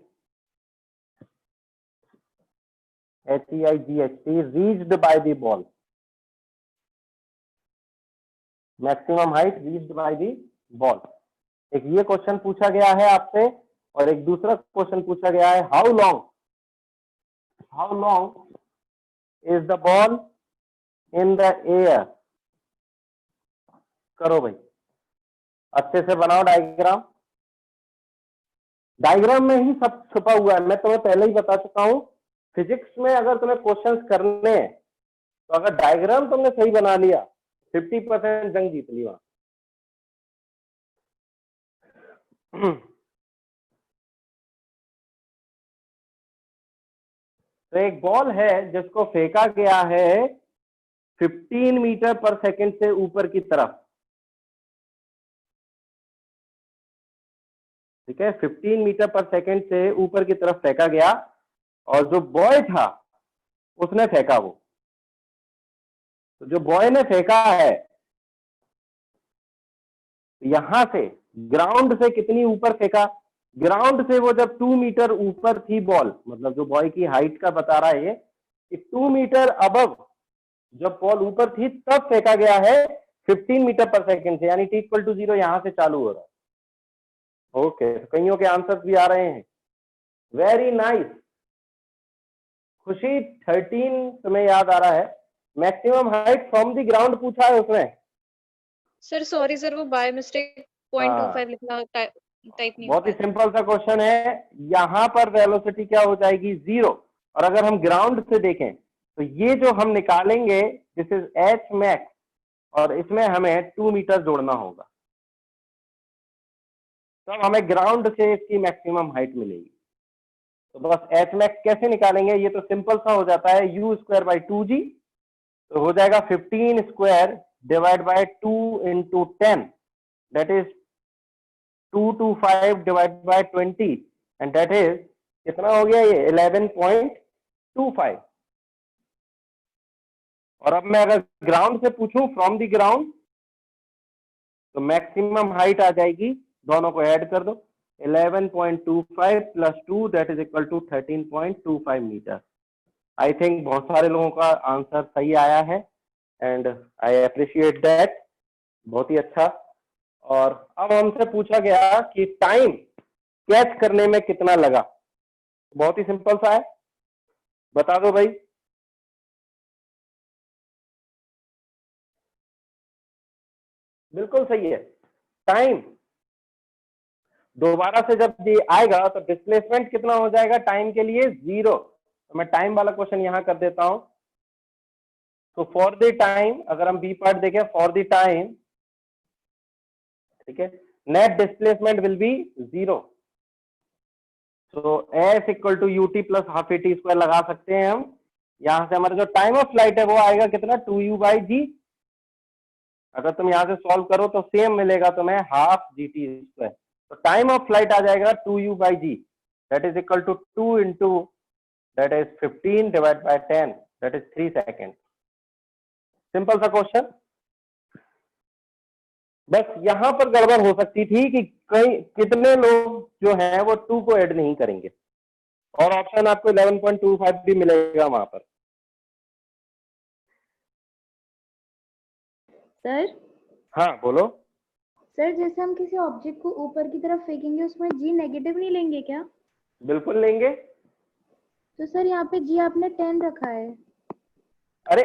HEIGHT reached by the ball, maximum height reached by the ball। एक ये question पूछा गया है आपसे, और एक दूसरा क्वेश्चन पूछा गया है how long is the ball in the air. करो भाई, अच्छे से बनाओ डायग्राम में ही सब छुपा हुआ है। मैं तुम्हें पहले ही बता चुका हूं, फिजिक्स में अगर तुम्हें क्वेश्चंस करने हैं तो अगर डायग्राम तुमने सही बना लिया 50% जंग जीत ली वहां। तो एक बॉल है जिसको फेंका गया है 15 मीटर पर सेकंड से ऊपर की तरफ, ठीक है, 15 मीटर पर सेकंड से ऊपर की तरफ फेंका गया, और जो बॉय था उसने फेंका वो। तो जो बॉय ने फेंका है यहां से ग्राउंड से कितनी ऊपर फेंका, ग्राउंड से वो जब 2 मीटर ऊपर थी बॉल, मतलब जो बॉय की हाइट का बता रहा है ये कि 2 मीटर अबव जब बॉल ऊपर थी तब फेंका गया है 15 मीटर पर सेकंड से, यानी t=0 यहां से चालू हो रहा है। ओके, तो कईयों के आंसर्स भी आ रहे हैं। वेरी नाइस खुशी, 13 तुम्हें याद आ रहा है। Maximum height from the ground पूछा है उसमें। सर सॉरी सर, वो बाय मिस्टेक 0.25 लिखना टाइप नहीं हो बहुत ही पाया। सिंपल सा क्वेश्चन है। यहां पर वेलोसिटी क्या हो जाएगी, 0, और अगर हम ग्राउंड से देखें तो ये जो हम निकालेंगे दिस इज एच मैक्स, और इसमें हमें 2 मीटर जोड़ना होगा, तब हमें ग्राउंड से इसकी मैक्सिमम हाइट मिलेगी। तो बस एच मैक्स कैसे निकालेंगे, ये तो सिंपल सा हो जाता है, u²/2g, तो हो जाएगा 15 square divide bye 2 into 10, that is 225 divide by 20, and that is कितना हो गया ये 11.25। और अब मैं अगर ग्राउंड से पूछूं फ्रॉम द ग्राउंड, तो मैक्सिमम हाइट आ जाएगी, दोनों को ऐड कर दो, 11.25 plus 2 that is equal to 13.25 metre. I think बहुत सारे लोगों का आंसर सही आया है, एंड आई अप्रिशिएट दैट, बहुत ही अच्छा। और अब हमसे पूछा गया कि टाइम कैच करने में कितना लगा, बहुत ही सिंपल सा है, बता दो भाई। बिल्कुल सही है, टाइम दोबारा से जब ये आएगा तो डिस्प्लेसमेंट कितना हो जाएगा टाइम के लिए, 0। तो मैं टाइम वाला क्वेश्चन यहां कर देता हूं। तो फॉर द टाइम, अगर हम बी पार्ट देखें, फॉर द टाइम, ठीक है, नेट डिस्प्लेसमेंट विल बी 0। तो S equal to UT plus half A T square लगा सकते हैं हम। यहां से हमारा जो टाइम ऑफ फ्लाइट है वो आएगा कितना, 2u/g। अगर तुम यहां से सॉल्व करो तो सेम मिलेगा तुम्हें, हाफ gt स्क्वायर। तो टाइम ऑफ फ्लाइट आ जाएगा 2u/g, that is equal to 2 into that is 15 divide by 10, that is 3 second. Simple सा क्वेश्चन। बस यहां पर गड़बड़ हो सकती थी कि कई कितने लोग जो हैं वो 2 को ऐड नहीं करेंगे, और ऑप्शन आपको 11.25 भी मिलेगा वहां पर। सर हाँ बोलो। सर, जैसे हम किसी ऑब्जेक्ट को ऊपर की तरफ फेंकेंगे उसमें जी नेगेटिव नहीं लेंगे क्या? बिल्कुल लेंगे। तो सर यहाँ पे जी आपने 10 रखा है। अरे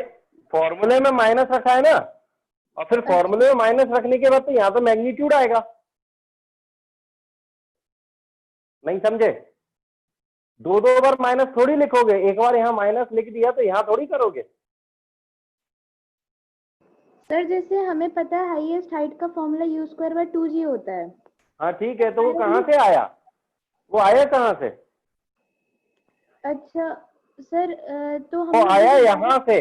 फॉर्मूले में माइनस रखा है ना, और फिर फॉर्मूले में माइनस रखने के बाद तो यहाँ तो मैग्नीट्यूड आएगा, नहीं समझे? दो बार माइनस थोड़ी लिखोगे, एक बार यहाँ माइनस लिख दिया तो यहाँ थोड़ी करोगे। सर जैसे हमें पता है हाईएस्ट हाइट का फॉर्मूला u²/2g होता है। हाँ ठीक है, तो वो कहाँ से आया, वो आया कहाँ से? अच्छा सर, तो वो हम आया यहाँ से,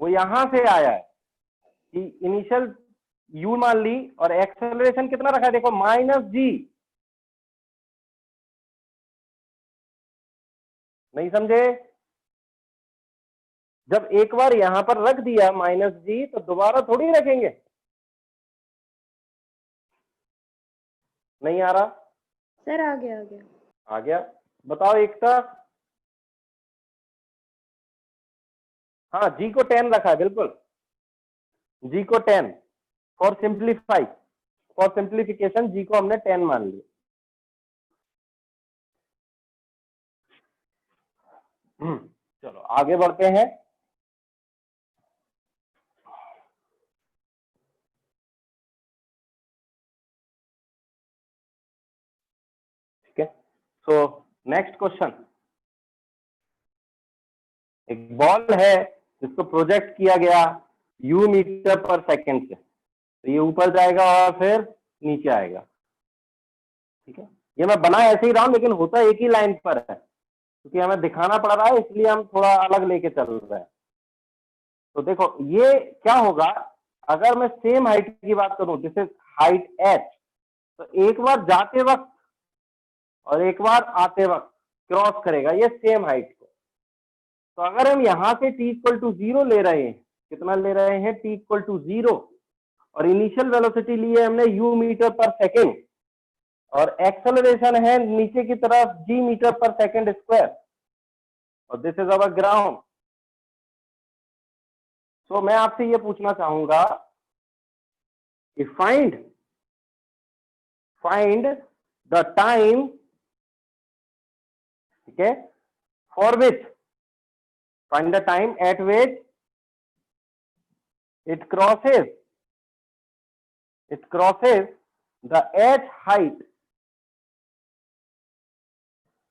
वो यहाँ से आया है कि इनिशियल u मान ली और एक्सेलरेशन कितना रखा है, देखो -g। नहीं समझे? जब एक बार यहां पर रख दिया -g तो दोबारा थोड़ी रखेंगे। नहीं आ रहा? सर आ गया आ गया, बताओ एकता। हाँ जी को 10 रखा है, बिल्कुल जी को 10 फॉर सिंप्लीफिकेशन जी को हमने 10 मान लिया। चलो आगे बढ़ते हैं। ठीक है, सो नेक्स्ट क्वेश्चन। एक बॉल है जिसको प्रोजेक्ट किया गया u मीटर पर सेकंड से, तो ये ऊपर जाएगा और फिर नीचे आएगा। ठीक है, ये मैं बना ऐसे ही रहा हूं, लेकिन होता एक ही लाइन पर है, क्योंकि हमें दिखाना पड़ रहा है, इसलिए हम थोड़ा अलग लेके चल रहे हैं। तो देखो ये क्या होगा, अगर मैं सेम हाइट की बात करूं, दिस इज हाइट h, तो एक बार जाते वक्त और एक बार आते वक्त क्रॉस करेगा ये सेम हाइट को। तो अगर हम यहां से t इक्वल टू 0 ले रहे हैं, कितना ले रहे हैं, t इक्वल टू 0, और इनिशियल वेलोसिटी ली है हमने u मीटर पर सेकेंड, और एक्सेलरेशन है नीचे की तरफ g मीटर पर सेकेंड स्क्वायर, और दिस इज अवर ग्राउंड। तो मैं आपसे ये पूछना चाहूंगा कि फाइंड द टाइम, ठीक है, for which, find the time eight which it crosses the h height।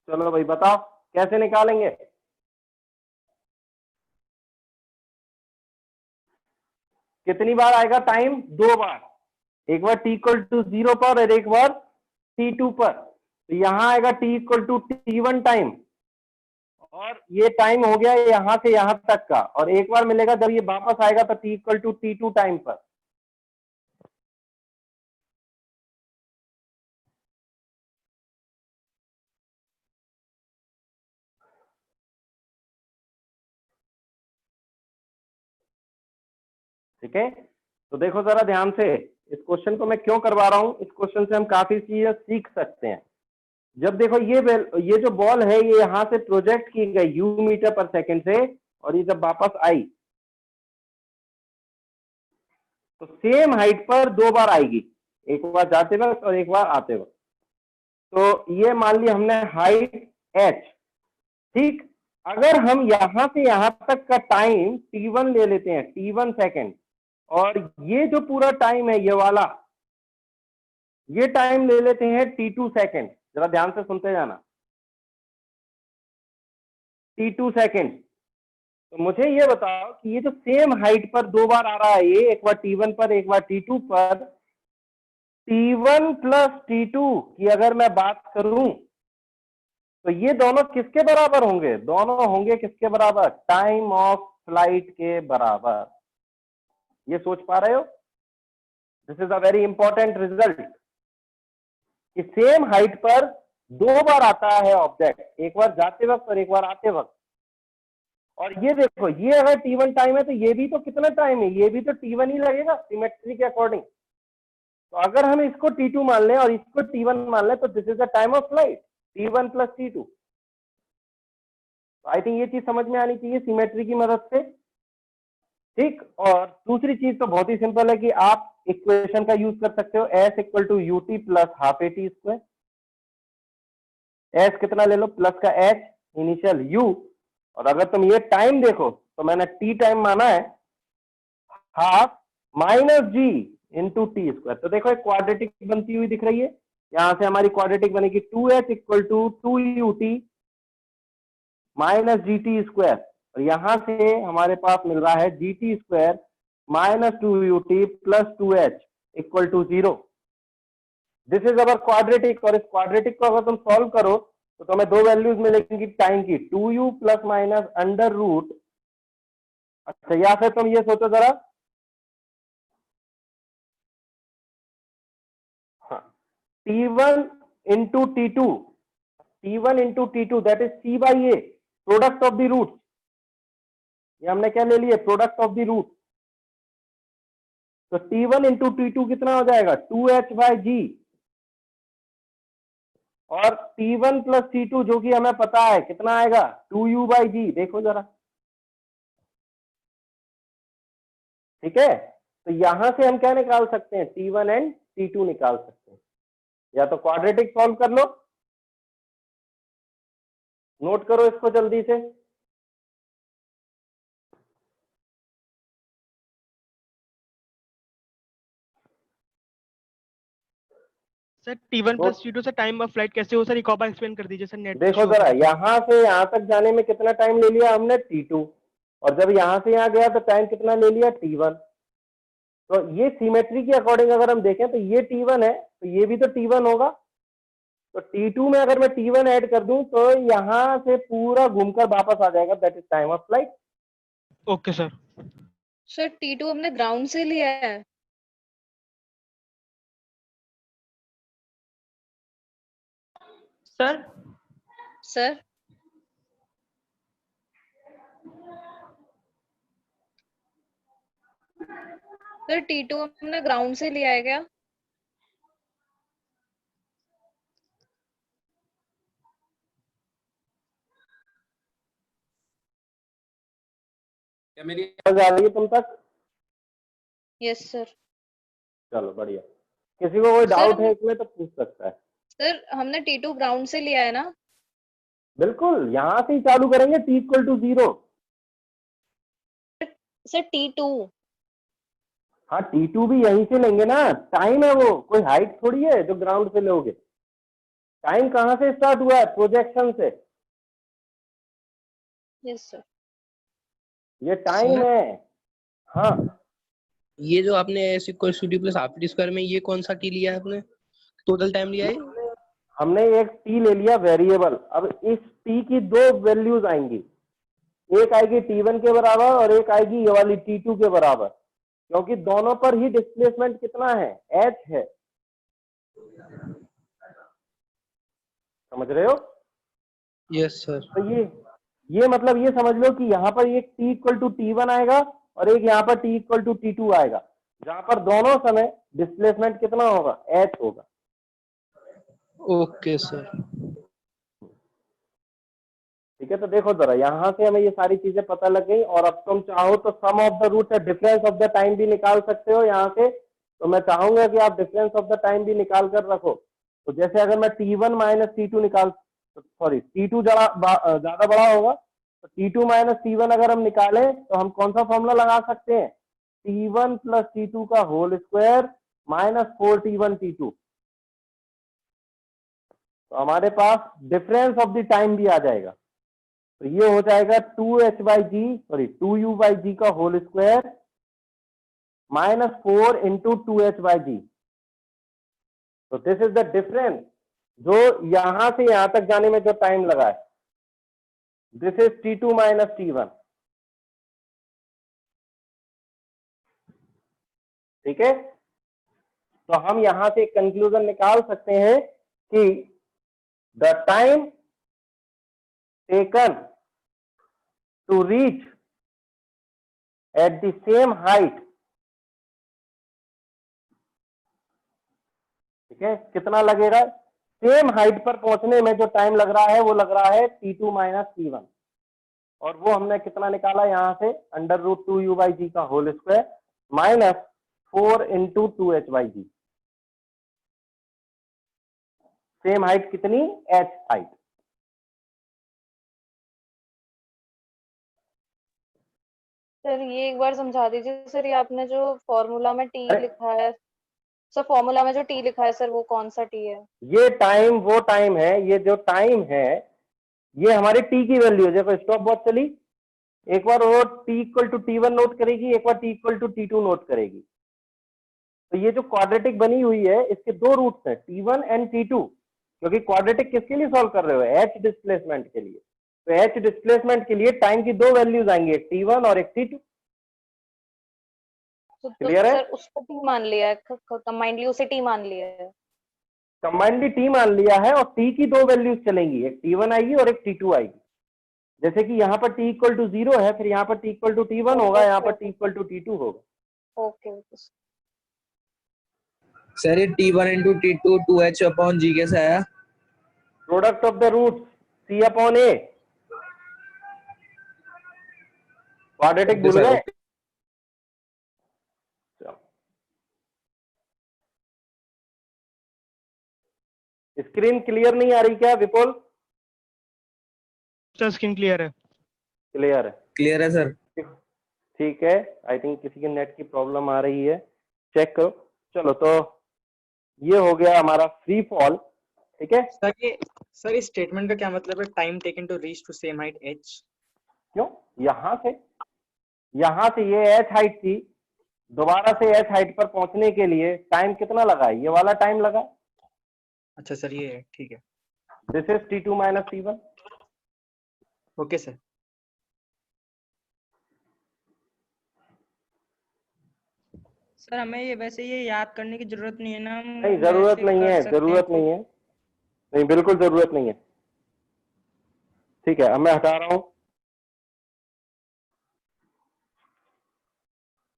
चलो भाई बताओ कैसे निकालेंगे। कितनी बार आएगा टाइम, 2 बार, एक बार t इक्वल टू 0 पर और एक बार t2 पर। तो यहां आएगा t equal to t1 time, और ये टाइम हो गया यहां से यहां तक का, और एक बार मिलेगा जब ये वापस आएगा तो t equal to t2 time पर। ठीक है, तो देखो जरा ध्यान से, इस क्वेश्चन को मैं क्यों करवा रहा हूं, इस क्वेश्चन से हम काफी चीजें सीख सकते हैं। जब देखो ये जो बॉल है ये यहां से प्रोजेक्ट की गई u मीटर पर सेकंड से, और ये जब वापस आई तो सेम हाइट पर 2 बार आएगी, एक बार जाते वक्त और एक बार आते वक्त। तो ये मान लिया हमने हाइट h। ठीक, अगर हम यहां से यहां तक का टाइम t1 ले लेते हैं, t1 सेकंड, और ये जो पूरा टाइम है ये वाला, ये टाइम ले लेते हैं t2 सेकंड। जरा ध्यान से सुनते जाना, t2 सेकंड। तो मुझे ये बताओ कि ये जो सेम हाइट पर 2 बार आ रहा है, ये एक बार t1 पर एक बार t2 पर, t1 प्लस t2 की अगर मैं बात करूं तो ये दोनों किसके बराबर होंगे, दोनों होंगे किसके बराबर, टाइम ऑफ फ्लाइट के बराबर। ये सोच पा रहे हो, this is a very important result, कि सेम हाइट पर 2 बार आता है ऑब्जेक्ट, एक बार जाते वक्त और एक बार आते वक्त। और ये देखो, ये अगर t1 टाइम है तो ये भी तो कितना टाइम है, ये भी तो t1 ही लगेगा सिमेट्री के अकॉर्डिंग। तो अगर हम इसको t2 मान लें और इसको t1 मान लें तो this is the time of flight, t1 plus t2। I think ये चीज समझ में आनी चाहिए सिमेट्री की मदद से। ठीक, और दूसरी चीज तो बहुत ही सिंपल है कि आप इक्वेशन का यूज कर सकते हो, s equal to ut plus half at square. s कितना ले लो, प्लस का h इनिशियल u, और अगर तुम ये टाइम देखो तो मैंने t टाइम माना है, half minus g into T square. तो देखो एक क्वाड्रेटिक बनती हुई दिख रही है, यहां से हमारी क्वाड्रेटिक बनेगी 2h equal to 2ut minus G T square, और यहां से हमारे पास मिल रहा है G T square minus 2ut plus 2h equal to 0। This is our quadratic, और इस क्वाड्रेटिक को अगर तुम सॉल्व करो तो तुम्हें 2 वैल्यूज मिलेंगी टाइम की, 2u plus minus under root. अच्छा, या फिर तुम ये सोचो जरा, t1 into t2, t1 into t2 that is c by a, product of the root. ये हमने क्या ले लिया, प्रोडक्ट ऑफ द रूट। तो t1 इंटू t2 कितना हो जाएगा, 2h बाई g, और t1 प्लस t2 जो कि हमें पता है कितना आएगा, 2u बाई g। देखो जरा, ठीक है। तो यहां से हम क्या निकाल सकते हैं, t1 एंड t2 निकाल सकते हैं। या तो क्वाड्रेटिक सॉल्व कर लो, नोट करो इसको जल्दी से। सर t1 प्लस t2 से टाइम ऑफ फ्लाइट कैसे हो सर, एक और बार एक्सप्लेन कर दीजिए सर। नेट देखो जरा, यहां से यहां तक जाने में कितना टाइम ले लिया हमने, t2, और जब यहाँ से यहाँ गया तो टाइम कितना ले लिया, t1। तो ये सिमेट्री के अकॉर्डिंग अगर हम देखें तो ये t1 है, तो ये भी तो t1 होगा। तो t2 में अगर मैं t1 ऐड कर दूं तो यहाँ से पूरा घूमकर वापस आ जाएगा, that is time of flight. Okay sir. Sir T2 हमने ग्राउंड से लिया है। सर सर सर T2 हमने ग्राउंड से लिया है क्या? क्या मेरी समझ आ रही है तुम तक? Yes sir. चलो बढ़िया, किसी को कोई सर डाउट है इसमें तो पूछ सकता है। सर हमने T2 ग्राउंड से लिया है ना? बिल्कुल, यहाँ से ही चालू करेंगे t=0। सर T2 हाँ t2 भी यहीं से लेंगे ना, टाइम है वो, कोई हाइट थोड़ी है जो ग्राउंड से लोगे। टाइम कहाँ से स्टार्ट हुआ है, प्रोजेक्शन से। Yes sir. ये टाइम है। हाँ ये जो आपने ऐसे equal to T plus half T square में ये कौन सा टी लिया है आपने, टोटल टाइम लिया है? हमने एक t ले लिया वेरिएबल। अब इस t की दो वैल्यूज आएंगी, एक आएगी t1 के बराबर और एक आएगी ये वाली t2 के बराबर, क्योंकि दोनों पर ही डिस्प्लेसमेंट कितना है, h है। समझ रहे हो? Yes sir. तो ये मतलब ये समझ लो कि यहाँ पर एक t=t1 आएगा और एक यहाँ पर t=t2 आएगा, जहां पर दोनों समय डिस्प्लेसमेंट कितना होगा, h होगा। Okay sir. ठीक है, तो देखो जरा यहाँ से हमें ये सारी चीजें पता लग गई। और अब तुम चाहो तो सम ऑफ द रूट या डिफरेंस ऑफ द टाइम भी निकाल सकते हो यहाँ से। तो मैं चाहूंगा कि आप डिफरेंस ऑफ द टाइम भी निकाल कर रखो। तो जैसे अगर मैं t1 माइनस t2 निकाल, सॉरी t2 ज्यादा बड़ा होगा, तो t2 माइनस t1 अगर हम निकालें तो हम कौन सा फॉर्मूला लगा सकते हैं, t1 प्लस t2 का whole square minus 4t1 t2। तो हमारे पास डिफरेंस ऑफ द टाइम भी आ जाएगा। तो ये हो जाएगा 2u/g का whole square minus 4 into 2h/g। तो दिस इज द डिफरेंस जो यहां से यहां तक जाने में जो टाइम लगा है। This is t2 minus t1। ठीक है, तो हम यहां से कंक्लूजन निकाल सकते हैं कि the time taken to reach at the same height, ठीक है, कितना लगेगा, सेम हाइट पर पहुंचने में जो टाइम लग रहा है वो लग रहा है t2 माइनस t1। और वो हमने कितना निकाला यहां से, √2u/g का whole square minus 4 into 2h/g। Same height कितनी, h हाइट। सर ये एक बार समझा दीजिए सर, ये आपने जो फॉर्मूला में t लिखा है सर, फॉर्मूला में जो t लिखा है सर वो कौन सा t है? ये टाइम वो टाइम है, ये जो टाइम है ये हमारे t की वैल्यू है। देखो स्टॉप वॉच चली, एक बार वो t=t1 नोट करेगी, एक बार t=t2 नोट करेगी। तो ये जो क्वाड्रेटिक बनी हुई है इसके दो रूट्स हैं, t1 एंड t2, क्योंकि क्वाड्रेटिक किसके लिए सॉल्व कर रहे हो, h डिस्प्लेसमेंट के लिए। तो h डिस्प्लेसमेंट के लिए टाइम की दो वैल्यूज आएंगी, एक t1 और एक t2। तो क्लियर है? सर उसको t मान लिया है, कंबाइंडली उसे t मान लिया है। कंबाइंडली t मान लिया है और t की दो वैल्यूज चलेंगी, एक t1 आएगी और एक t2 आएगी। जैसे कि यहाँ पर t=0 है, फिर यहाँ पर t=t1 होगा, यहाँ पर t=t2 होगा। ओके सर ये t1 इंटू t2 2h/g कैसे आया? Product of the root c/a। Quadratic भूल गए? स्क्रीन क्लियर नहीं आ रही क्या विपुल? सर स्क्रीन क्लियर है। क्लियर है, क्लियर है सर। ठीक है, आई थिंक किसी के नेट की प्रॉब्लम आ रही है, चेक करो। चलो तो ये हो गया हमारा फ्री फॉल। ठीक है सर इस स्टेटमेंट का क्या मतलब है, time taken to reach to same height h? क्यों, यहां से यहां से ये h हाइट थी, दोबारा से h हाइट पर पहुंचने के लिए टाइम कितना लगा? ये वाला टाइम लगा। अच्छा सर, ये है, ठीक है। This is t2 minus t1। Okay sir. Sir हमें ये वैसे ये याद करने की जरूरत नहीं है ना, हम नहीं, जरूरत वैसे नहीं कर है, सकते हैं जरूरत नहीं है, नहीं बिल्कुल जरूरत नहीं है। ठीक है, अब मैं हटा रहा हूं।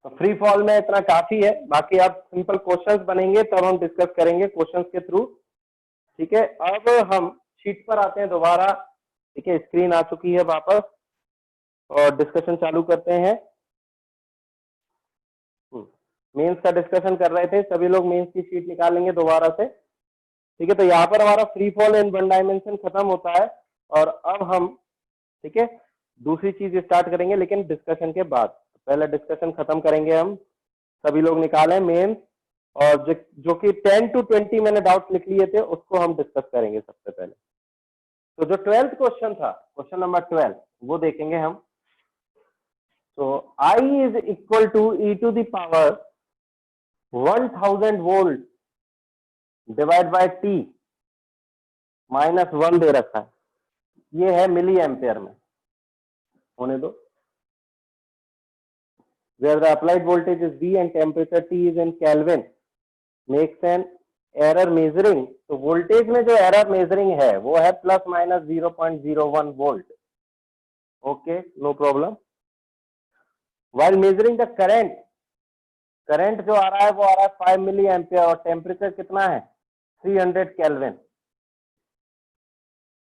तो फ्री फॉल में इतना काफी है, बाकी आप सिंपल क्वेश्चंस बनेंगे तब हम डिस्कस करेंगे क्वेश्चंस के थ्रू। ठीक है, अब हम शीट पर आते हैं दोबारा। ठीक है, स्क्रीन आ चुकी है वापस और डिस्कशन चालू करते हैं। मेंस का डिस्कशन कर रहे थे, सभी लोग मेंस की शीट निकालेंगे दोबारा से। ठीक है, तो यहाँ पर हमारा free fall in one dimension खत्म होता है और अब हम, ठीक है, दूसरी चीज स्टार्ट करेंगे लेकिन डिस्कशन के बाद। पहले डिस्कशन खत्म करेंगे हम, सभी लोग निकालें मेंस, और जो कि 10 to 20 मैंने डाउट लिख लिए थे उसको हम डिस्कस करेंगे सबसे पहले। तो जो 12th क्वेश्चन था, क्वेश्चन नंबर 12, वो देखेंगे हम। तो I is equal to e to the power 1000 volt divide by t minus 1 दे रखा है। ये है मिली एम्पेयर में, होने दो। Where the applied voltage is V and temperature T is in Kelvin makes an error measuring, तो वोल्टेज में जो एरर मेजरिंग है वो है plus minus 0.01 volt. Okay, no problem. While measuring the current, current जो आ रहा है वो आ रहा है 5 मिली एम्पियर और टेम्परेचर कितना है 300 kelvin.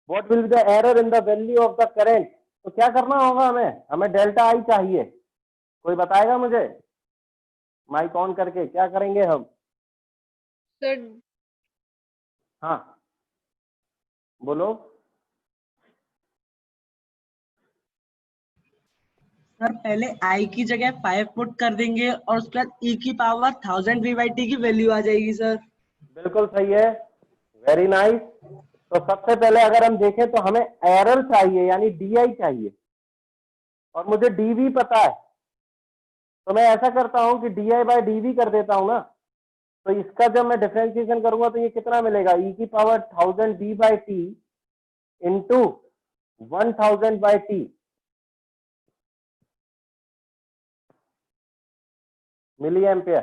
What will be the error in the value of the current? तो क्या करना होगा हमें डेल्टा आई चाहिए। कोई बताएगा मुझे? माइक ऑन करके क्या करेंगे हम? सर हाँ बोलो। सर पहले आई की जगह 5 पुट कर देंगे और उसके बाद ई की पावर 1000 v/t की वैल्यू आ जाएगी सर। बिल्कुल सही है, वेरी नाइस। तो सबसे पहले अगर हम देखें तो हमें एरर चाहिए यानी डी आई चाहिए और मुझे डीवी पता है, तो मैं ऐसा करता हूं कि डी आई बाई डीवी कर देता हूं ना। तो इसका जब मैं डिफरेंशिएशन करूंगा तो ये कितना मिलेगा, ई की power 1000 D by T into 1000 by T milli ampere.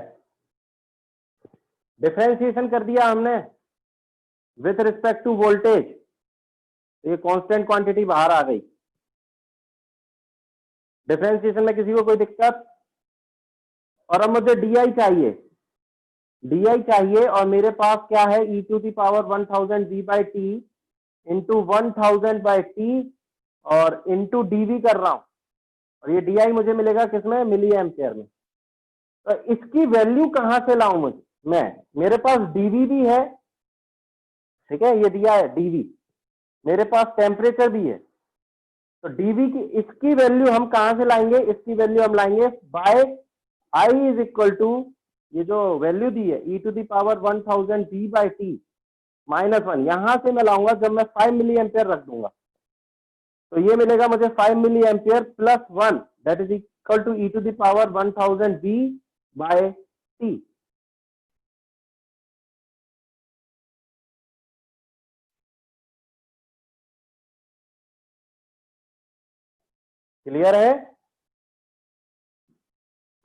Differentiation कर दिया हमने विथ रिस्पेक्ट टू वोल्टेज, ये कांस्टेंट क्वांटिटी बाहर आ गई। डिफरेंशिएशन में किसी को कोई दिक्कत? और अब मुझे डी आई चाहिए, डी आई चाहिए और मेरे पास क्या है e to the power 1000 V by T into 1000 by T और इंटू डीवी कर रहा हूं और ये डी आई मुझे मिलेगा किसमें, मिली एम्पियर में। तो इसकी वैल्यू कहां से लाऊं मैं? मेरे पास डीवी भी है, ठीक है, ये दिया है डीवी, मेरे पास टेम्परेचर भी है। तो डीवी की इसकी वैल्यू हम कहां से लाएंगे? इसकी वैल्यू हम लाएंगे by I is equal to, ये जो वैल्यू दी है e to the power 1000 V by T minus 1, यहां से मैं लाऊंगा जब मैं 5 मिली एम्पियर रख दूंगा। तो ये मिलेगा मुझे 5 milli ampere plus 1 that is equal to E to the power 1000 V by T. Clear है?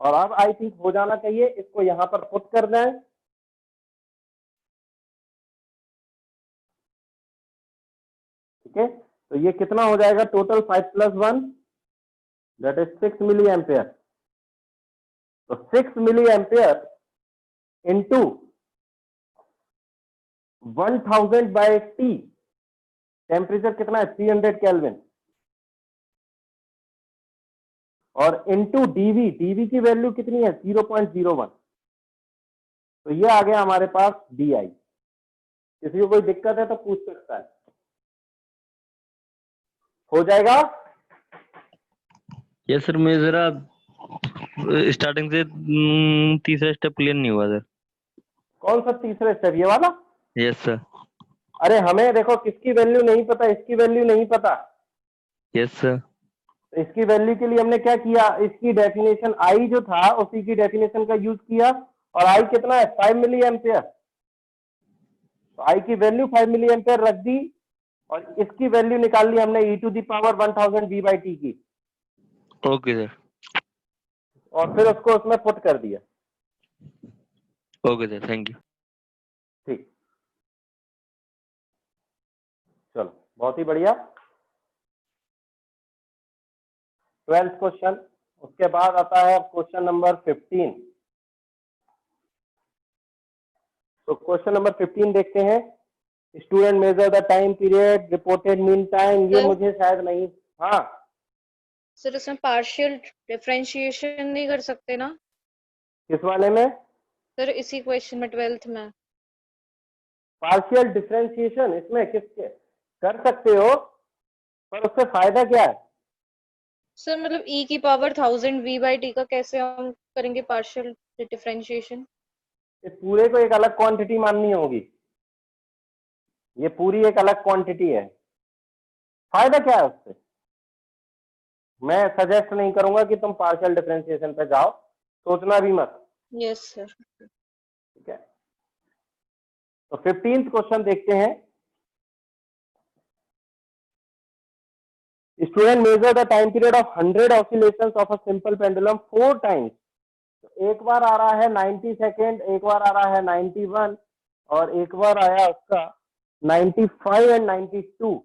और अब आई थिंक हो जाना चाहिए, इसको यहां पर पुट कर दें। ठीक है, तो ये कितना हो जाएगा total 5 plus 1 that is 6 milli ampere. तो 6 milli ampere into 1000 by T, temperature कितना है 300 केल्विन, और इंटू डीवी, डीवी की वैल्यू कितनी है 0.01। तो ये आ गया हमारे पास डी आई। किसी को कोई दिक्कत है तो पूछ सकता है, हो जाएगा? यस सर, मैं जरा स्टार्टिंग से तीसरा स्टेप क्लियर नहीं हुआ सर। कौन सा तीसरा स्टेप, ये वाला? Yes sir. अरे हमें देखो किसकी वैल्यू नहीं पता, इसकी वैल्यू नहीं पता। Yes sir. तो इसकी वैल्यू के लिए हमने क्या किया, इसकी डेफिनेशन आई जो था उसी की डेफिनेशन का यूज किया, और आई कितना है 5 मिली एम्पियर, तो आई की वैल्यू 5 मिली एम्पियर रख दी, और इसकी वैल्यू निकाल ली हमने e to the power 1000 v/t की, ओके सर, और फिर उसको उसमें पुट कर दिया। Okay sir, thank you. ठीक, चलो बहुत ही बढ़िया। 12th क्वेश्चन, उसके बाद आता है क्वेश्चन नंबर 15। तो क्वेश्चन नंबर 15 देखते हैं। Student measure the time period reported mean time, ये सर? मुझे शायद नहीं, हाँ सर इसमें पार्शियल डिफरेंशिएशन नहीं कर सकते ना किस वाले में, सर? इसी क्वेश्चन में 12th में। पार्शियल डिफरेंशिएशन इसमें किसके कर सकते हो, पर उससे फायदा क्या है? सर मतलब e की पावर 1000 v/t का कैसे हम करेंगे पार्शियल डिफरेंशिएशन? इस पूरे को एक अलग क्वांटिटी माननी होगी, ये पूरी एक अलग क्वांटिटी है, फायदा क्या है उससे? मैं सजेस्ट नहीं करूंगा कि तुम पार्शियल डिफरेंशिएशन पे जाओ, सोचना भी मत। Yes sir. ठीक है, तो 15th क्वेश्चन देखते हैं। Student measure the time period of 100 oscillations of a simple pendulum 4 times. एक बार आ रहा है 90 सेकेंड, एक बार आ रहा है 91, और एक बार आया उसका 95 एंड 92,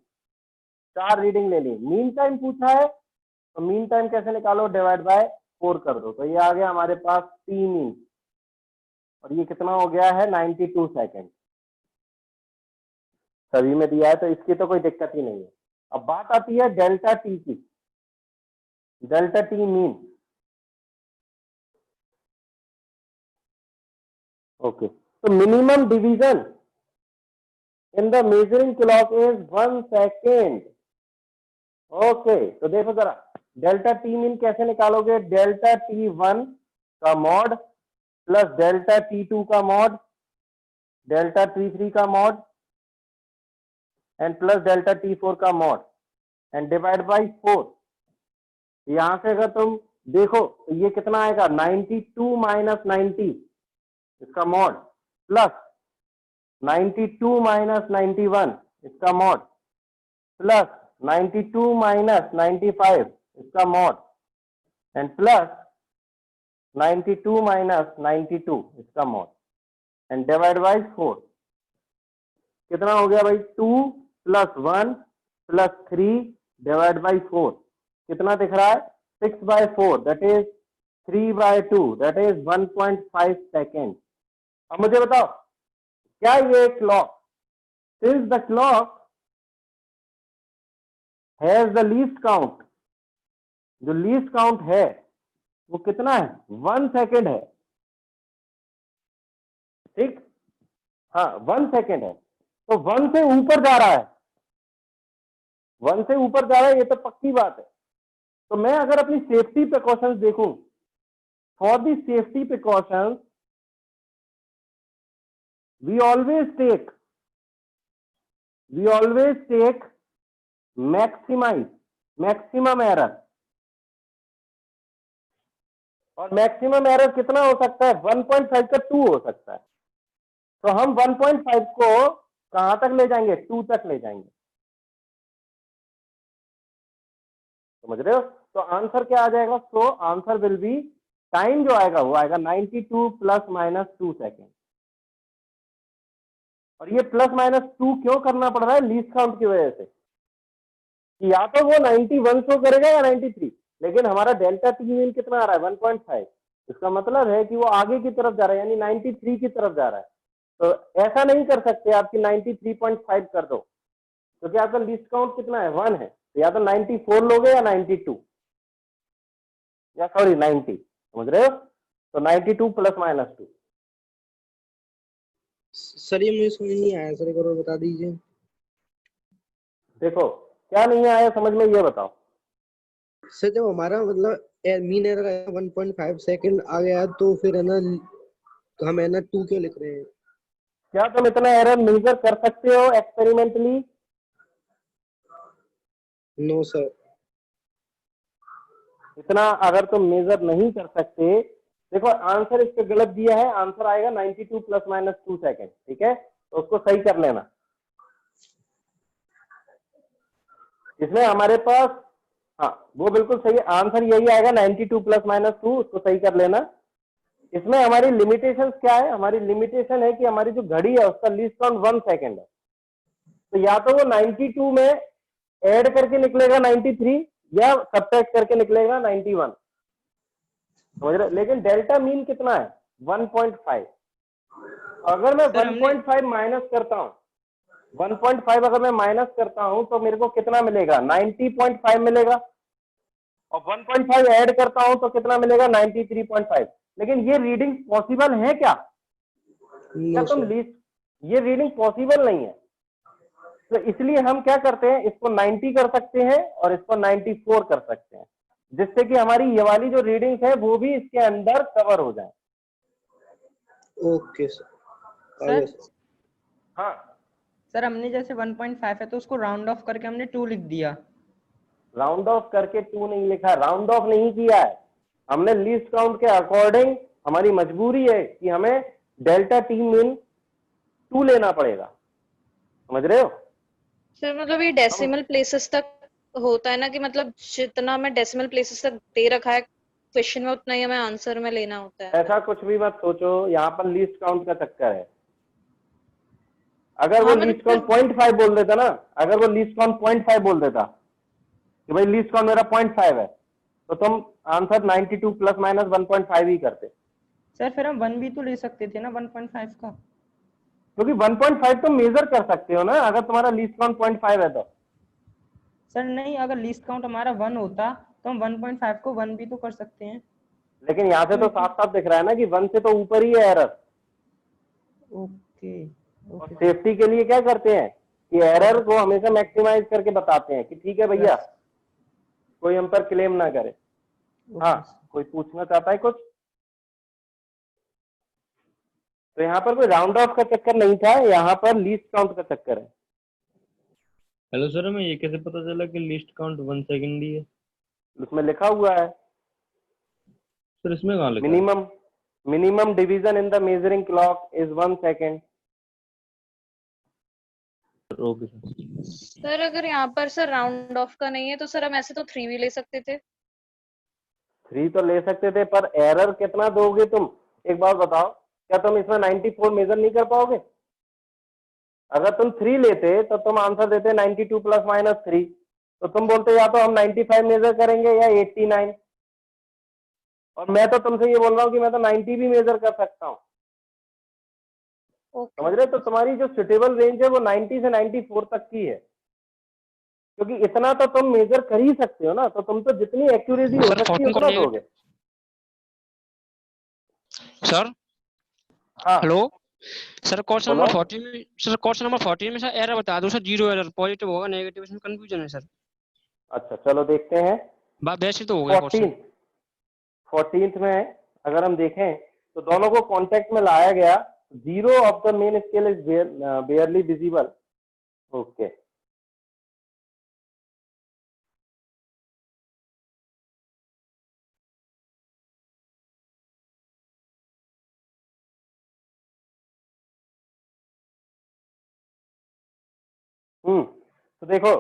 4 रीडिंग ले ली। मीन टाइम पूछा है, तो मीन टाइम कैसे निकालो, डिवाइड बाय 4 कर दो, तो ये आ गया हमारे पास T मीन, और ये कितना हो गया है 92 सेकेंड। सभी में दिया है तो इसकी तो कोई दिक्कत ही नहीं है। अब बात आती है डेल्टा टी की, डेल्टा टी मीन। ओके, तो minimum division in the measuring clock is 1 second. Okay, तो देखो जरा डेल्टा टी मीन कैसे निकालोगे, डेल्टा टी 1 का मॉड प्लस डेल्टा टी 2 का मॉड, डेल्टा टी 3 का mod and plus delta T 4 का मॉड एंड डिवाइड बाई 4। यहां से अगर तुम देखो तो ये कितना आएगा 92 माइनस 90 इसका मॉड, प्लस 92 माइनस 91 इसका मॉड, प्लस 92 माइनस 95 इसका मॉड एंड प्लस 92 माइनस 92 इसका मॉड एंड डिवाइड बाई 4। कितना हो गया भाई 2 प्लस 1 प्लस 3 डिवाइड बाई 4, कितना दिख रहा है 6/4, that is 3/2, that is 1.5 second. अब मुझे बताओ क्या ये clock, since the clock has the least count, जो लीस्ट काउंट है वो कितना है 1 सेकेंड है, ठीक, हाँ 1 सेकेंड है, तो 1 से ऊपर जा रहा है, 1 से ऊपर जा रहा है, ये तो पक्की बात है। तो मैं अगर अपनी सेफ्टी प्रिकॉशंस देखूं, for the safety precautions we always take maximum error, और मैक्सिमम एरर कितना हो सकता है 1.5 का 2 हो सकता है, तो हम 1.5 को कहां तक ले जाएंगे 2 तक ले जाएंगे, समझ रहे हो? तो आंसर क्या आ जाएगा, so answer will be, time जो आएगा वो आएगा 92 प्लस माइनस 2 सेकेंड। और ये प्लस माइनस 2 क्यों करना पड़ रहा है, लीस्ट काउंट की वजह से, कि या तो वो 91 शो करेगा या 93, लेकिन हमारा डेल्टा टी मीन कितना आ रहा है 1.5, इसका मतलब है कि वो आगे की तरफ जा रहा है, यानी 93 की तरफ जा रहा है। तो ऐसा नहीं कर सकते आपकी 93.5 कर दो, क्योंकि आपका लीस्ट काउंट कितना है 1 है, तो या तो 94 लोगे या 92, या सॉरी 90, समझ रहे हो? तो 92 प्लस माइनस 2। सर ये मुझे समझ नहीं आया सर, एक बार बता दीजिए। देखो क्या नहीं आया समझ में, ये बताओ। सर जब हमारा मतलब मीन एरर 1.5 सेकंड आ गया तो फिर है ना, तो हम है ना 2 क्यों लिख रहे हैं? क्या तुम इतना एरर मेजर कर सकते हो एक्सपेरिमेंटली? No sir. इतना अगर तुम मेजर नहीं कर सकते, देखो आंसर इस पे गलत दिया है, आंसर आएगा 92 ± 2 सेकेंड, ठीक है, तो उसको सही कर लेना। इसमें हमारे पास, हाँ वो बिल्कुल सही है, आंसर यही आएगा 92 ± 2, उसको सही कर लेना। इसमें हमारी लिमिटेशन क्या है? हमारी लिमिटेशन है कि हमारी जो घड़ी है उसका लीस्ट काउंट 1 सेकेंड है, तो या तो वो 92 में ऐड करके निकलेगा 93 या सब्ट्रैक्ट करके निकलेगा 91, समझ रहे? लेकिन डेल्टा मीन कितना है? 1.5। अगर मैं 1.5 माइनस करता हूं, 1.5 अगर मैं माइनस करता हूं तो मेरे को कितना मिलेगा? 90.5 मिलेगा, और 1.5 ऐड करता हूं तो कितना मिलेगा? 93.5। लेकिन ये रीडिंग पॉसिबल है क्या? क्या तुम लीस्ट, ये रीडिंग पॉसिबल नहीं है, तो इसलिए हम क्या करते हैं, इसको 90 कर सकते हैं और इसको 94 कर सकते हैं, जिससे कि हमारी ये वाली जो रीडिंग्स है वो भी इसके अंदर कवर हो जाए। Okay sir. हाँ सर, हमने जैसे 1.5 है तो उसको राउंड ऑफ करके हमने 2 लिख दिया। राउंड ऑफ करके 2 नहीं लिखा, राउंड ऑफ नहीं किया है हमने, लीस्ट काउंट के अकॉर्डिंग हमारी मजबूरी है कि हमें डेल्टा टी मीन 2 लेना पड़ेगा, समझ रहे हो? सर मतलब ये डेसिमल प्लेसेस तक होता है ना, कि मतलब जितना मैं डेसिमल प्लेसेस तक दे रखा है क्वेश्चन में उतना ही हमें आंसर में लेना होता है। ऐसा कुछ भी मत सोचो, यहाँ पर लीस्ट काउंट का चक्कर है। अगर वो लीस्ट काउंट 0.5 बोल देता ना, अगर वो लीस्ट काउंट 0.5 बोल देता कि भाई लीस्ट काउंट मेरा 0.5 है, तो तुम आंसर 92 ± 1.5 ही करते। सर फिर हम 1 भी तो ले सकते थे ना 1.5 का, क्योंकि 1.5 तुम मेजर कर सकते हो ना, अगर तुम्हारा लीस्ट काउंट 0.5 है तो। सर नहीं, अगर लीस्ट काउंट हमारा 1 होता तो हम 1.5 को 1 भी तो कर सकते हैं। लेकिन यहाँ से तो साफ साफ दिख रहा है ना कि 1 से तो ऊपर ही है एरर। ओके, और सेफ्टी के लिए क्या करते हैं कि एरर को हमेशा मैक्सिमाइज करके बताते हैं कि ठीक है भैया, कोई हम पर क्लेम ना करे। हाँ, कोई पूछना चाहता है कुछ? तो यहाँ पर कोई राउंड ऑफ का चक्कर नहीं था, यहाँ पर लीस्ट काउंट का चक्कर है। हेलो सर, हमें ये कैसे पता चला कि लिस्ट काउंट 1 सेकंड ही है? उसमें लिखा हुआ है सर, इसमें कहाँ लिखा है? Minimum division in the measuring clock is 1 second. Okay sir अगर यहाँ पर सर राउंड ऑफ का नहीं है तो सर हम ऐसे तो 3 भी ले सकते थे। 3 तो ले सकते थे, पर एरर कितना दोगे तुम? एक बात बताओ, क्या तुम इसमें 94 मेजर नहीं कर पाओगे? अगर तुम 3 लेते तो तुम आंसर देते 92 ± 3, तो तुम बोलते या तो हम 95 मेजर करेंगे या 89, और मैं तो तुमसे ये बोल रहा हूँ कि मैं तो 90 भी मेजर कर सकता हूँ, समझ रहे? तो तुम्हारी जो सुटेबल रेंज है वो 90 से 94 तक की है, क्योंकि इतना तो तुम मेजर कर ही सकते हो ना, तो तुम तो जितनी एक्यूरेसी हो सकती है उतना दोगे। सर हाँ हेलो सर, क्वेश्चन बोलो। नंबर 14 में, सर क्वेश्चन नंबर 14 में सर एरर बता दो सर, 0 एरर, पॉजिटिव होगा नेगेटिव, इसमें कंफ्यूजन है सर। अच्छा चलो देखते हैं। वैसे तो हो गया क्वेश्चन। 14th में अगर हम देखें तो दोनों को कॉन्टेक्ट में लाया गया, 0 of the main scale is बेयरली visible. Okay, तो देखो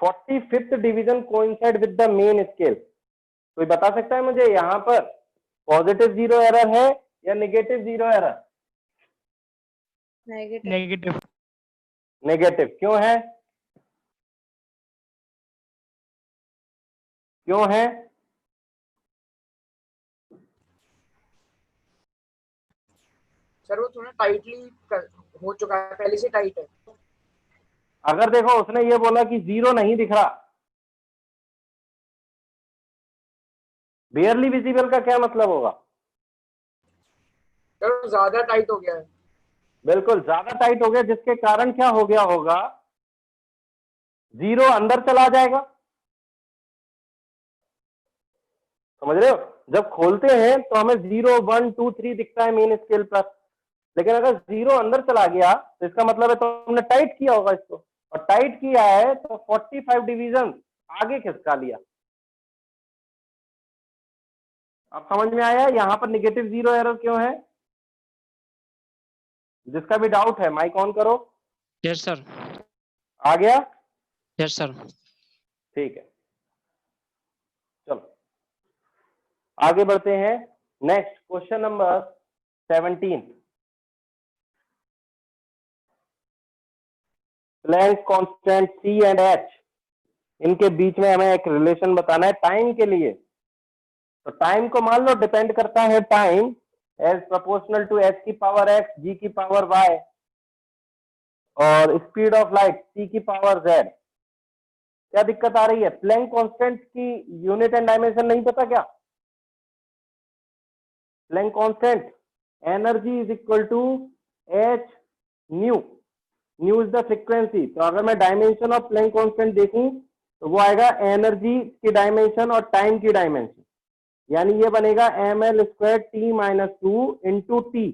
45th division coincide with the main scale. कोई बता सकता है मुझे यहाँ पर पॉजिटिव 0 एरर है या नेगेटिव 0 एरर? नेगेटिव। नेगेटिव क्यों है? क्यों है? सर वो थोड़ा टाइटली हो चुका है, पहले से टाइट है। अगर देखो उसने ये बोला कि 0 नहीं दिख रहा, बेयरली विजिबल का क्या मतलब होगा? सर ज्यादा टाइट हो गया है। बिल्कुल ज्यादा टाइट हो गया, जिसके कारण क्या हो गया होगा, 0 अंदर चला जाएगा, समझ रहे हो? जब खोलते हैं तो हमें 0 1 2 3 दिखता है मेन स्केल पर, लेकिन अगर 0 अंदर चला गया तो इसका मतलब है तो हमने टाइट किया होगा इसको, और टाइट किया है तो 45 डिवीजन आगे खिसका लिया, अब समझ में आया यहाँ पर नेगेटिव जीरो एरर क्यों है? जिसका भी डाउट है माइक ऑन करो। Yes sir. आ गया? Yes sir. ठीक है, चलो आगे बढ़ते हैं। Next question number 17। Planck constant C and H, इनके बीच में हमें एक रिलेशन बताना है टाइम के लिए। तो टाइम को मान लो डिपेंड करता है time is proportional to h की पावर x g की पावर y और स्पीड ऑफ लाइट c की पावर z। क्या दिक्कत आ रही है? प्लैंक कांस्टेंट की यूनिट एंड डायमेंशन नहीं पता क्या? Planck constant energy is equal to h nu, nu is the frequency. तो अगर मैं डायमेंशन ऑफ प्लैंक कांस्टेंट देखूं तो वो आएगा एनर्जी की डायमेंशन और टाइम की डायमेंशन, यानी ये बनेगा ml square t minus 2 into T.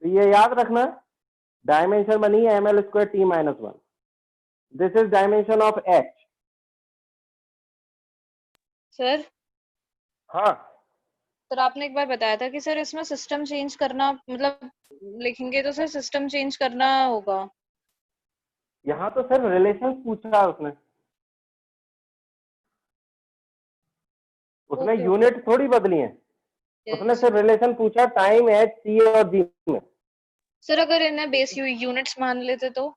तो ये याद रखना, डायमेंशन बनी है ml square t minus 1। This is dimension of h। Sir हाँ सर आपने एक बार बताया था कि सर इसमें सिस्टम चेंज करना, मतलब लिखेंगे तो सर सिस्टम चेंज करना होगा। यहाँ तो सर रिलेशन पूछा है उसने ओके, यूनिट थोड़ी बदली है, उसने सिर्फ रिलेशन पूछा टाइम h c और g में। सर अगर इन्हें बेस यूनिट्स मान लेते तो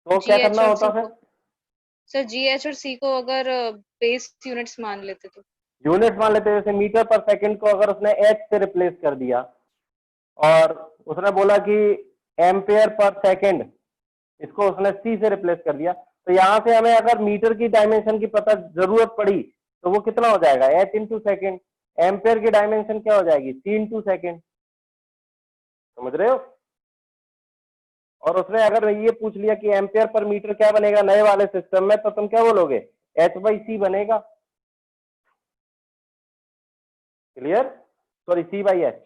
क्या करना होता है? सर GH और C को अगर बेस यूनिट्स मान लेते तो? यूनिट मान लेते हैं, जैसे मीटर पर सेकंड को अगर उसने h से रिप्लेस कर दिया और उसने बोला कि एम्पेयर पर सेकंड, इसको उसने c से रिप्लेस कर दिया, तो यहाँ से हमें अगर मीटर की डायमेंशन की पता जरूरत पड़ी तो वो कितना हो जाएगा? h into second. एम्पेयर की डायमेंशन क्या हो जाएगी? c into second. समझ रहे हो? और उसने अगर ये पूछ लिया कि एम्पेयर पर मीटर क्या बनेगा नए वाले सिस्टम में, तो तुम क्या बोलोगे? h/c बनेगा। क्लियर? Sorry, c/h।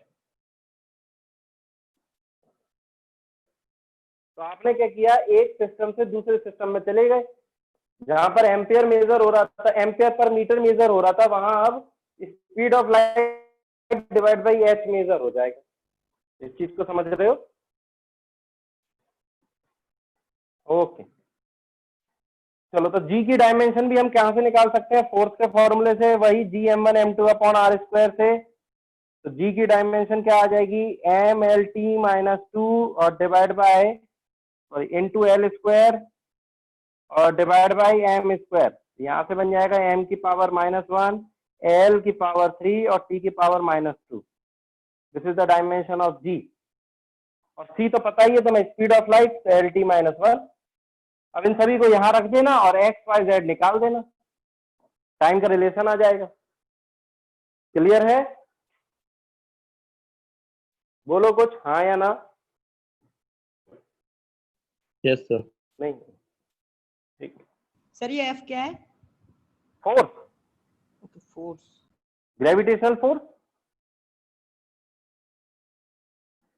तो आपने क्या किया, एक सिस्टम से दूसरे सिस्टम में चले गए, जहां पर एम्पेयर मेजर हो रहा था, एम्पेयर पर मीटर मेजर हो रहा था, वहां अब speed of light divide by h measure हो जाएगा। इस चीज को समझ रहे हो? ओके, चलो तो g की डायमेंशन भी हम कहां से निकाल सकते हैं? फोर्स के फॉर्मूले से, वही Gm1 m2 upon r square से। तो g की डायमेंशन क्या आ जाएगी? mlt माइनस 2 और divide bye sorry into L square और डिवाइड बाई एम स्क्वायर। यहाँ से बन जाएगा m की पावर -1, l की पावर 3 और t की power -2। This is the dimension of g। और c तो पता ही है तुम्हें, स्पीड ऑफ लाइट lt -1। अब इन सभी को यहाँ रख देना और x y z निकाल देना, टाइम का रिलेशन आ जाएगा। क्लियर है? बोलो कुछ, हाँ या ना? Yes sir. नहीं, ठीक। सर ये F क्या है? Force, force, gravitational force.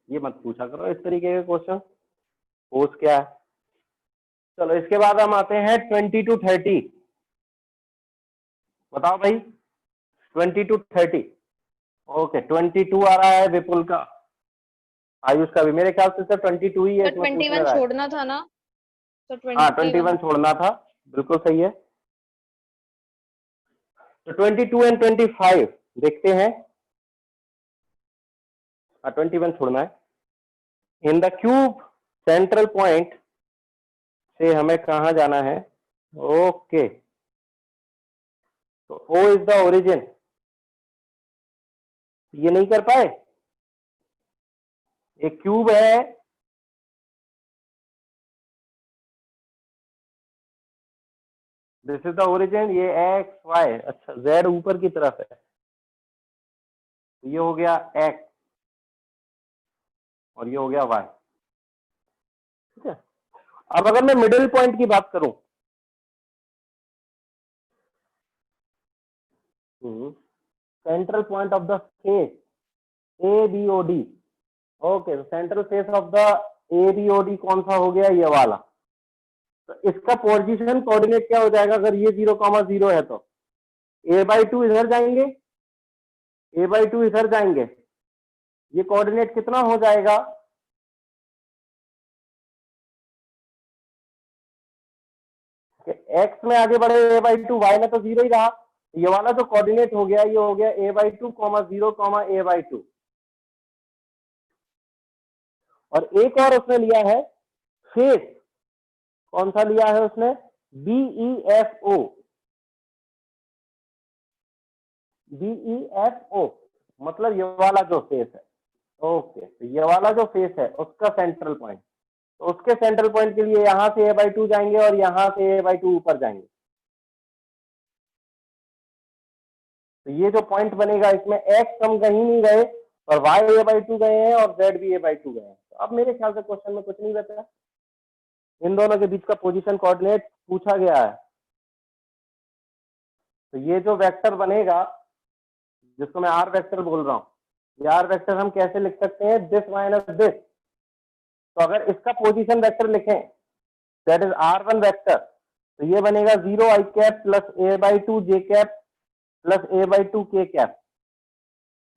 ये मत पूछा करो इस तरीके के क्वेश्चन, फोर्स क्या है। चलो इसके बाद हम आते हैं 20 to 30। बताओ भाई, 20 to 30। ओके, 22 आ रहा है विपुल का, आयुष का भी, मेरे ख्याल से सर 22 ही है। 21 छोड़ना था ना? तो 21। हाँ 21 छोड़ना था, बिल्कुल सही है। तो 22 एंड 25 देखते हैं। 21 छोड़ना है। In the cube central point से हमें कहा जाना है? ओके, तो O इज द ओरिजिन। ये नहीं कर पाए, एक क्यूब है, दिस इज द ओरिजिन, ये x y, अच्छा z ऊपर की तरफ है, ये हो गया x और ये हो गया y। ठीक है, अब अगर मैं मिडिल पॉइंट की बात करूं, central point of the face ABOD। Okay, तो central face of the ABOD कौन सा हो गया? ये वाला। तो इसका पोजीशन कोऑर्डिनेट क्या हो जाएगा अगर ये 0,0 है? तो a/2 इधर जाएंगे, a/2 इधर जाएंगे, ये कोऑर्डिनेट कितना हो जाएगा? एक्स में आगे बढ़े a/2, y में तो 0 ही रहा, ये वाला जो कोऑर्डिनेट हो गया ये हो गया a/2, 0, a/2। और एक और उसने लिया है फेस, कौन सा लिया है उसने? BEFO, BEFO मतलब ये वाला जो फेस है। ओके, तो ये वाला जो फेस है उसका सेंट्रल पॉइंट, तो उसके सेंट्रल पॉइंट के लिए यहां से a/2 जाएंगे और यहां से a/2 ऊपर जाएंगे। तो ये जो पॉइंट बनेगा इसमें x हम कहीं नहीं गए और y a/2 गए हैं और z भी a/2 गए हैं। तो अब मेरे ख्याल से क्वेश्चन में कुछ नहीं बचा, इन दोनों के बीच का पोजीशन कोऑर्डिनेट पूछा गया है। तो ये जो वेक्टर बनेगा जिसको मैं r वेक्टर बोल रहा हूं, ये r वेक्टर हम कैसे लिख सकते हैं? This minus this. तो अगर इसका पोजीशन वेक्टर लिखें दैट इज r1 वेक्टर, तो ये बनेगा 0 i cap plus a/2 j cap plus a/2 k cap.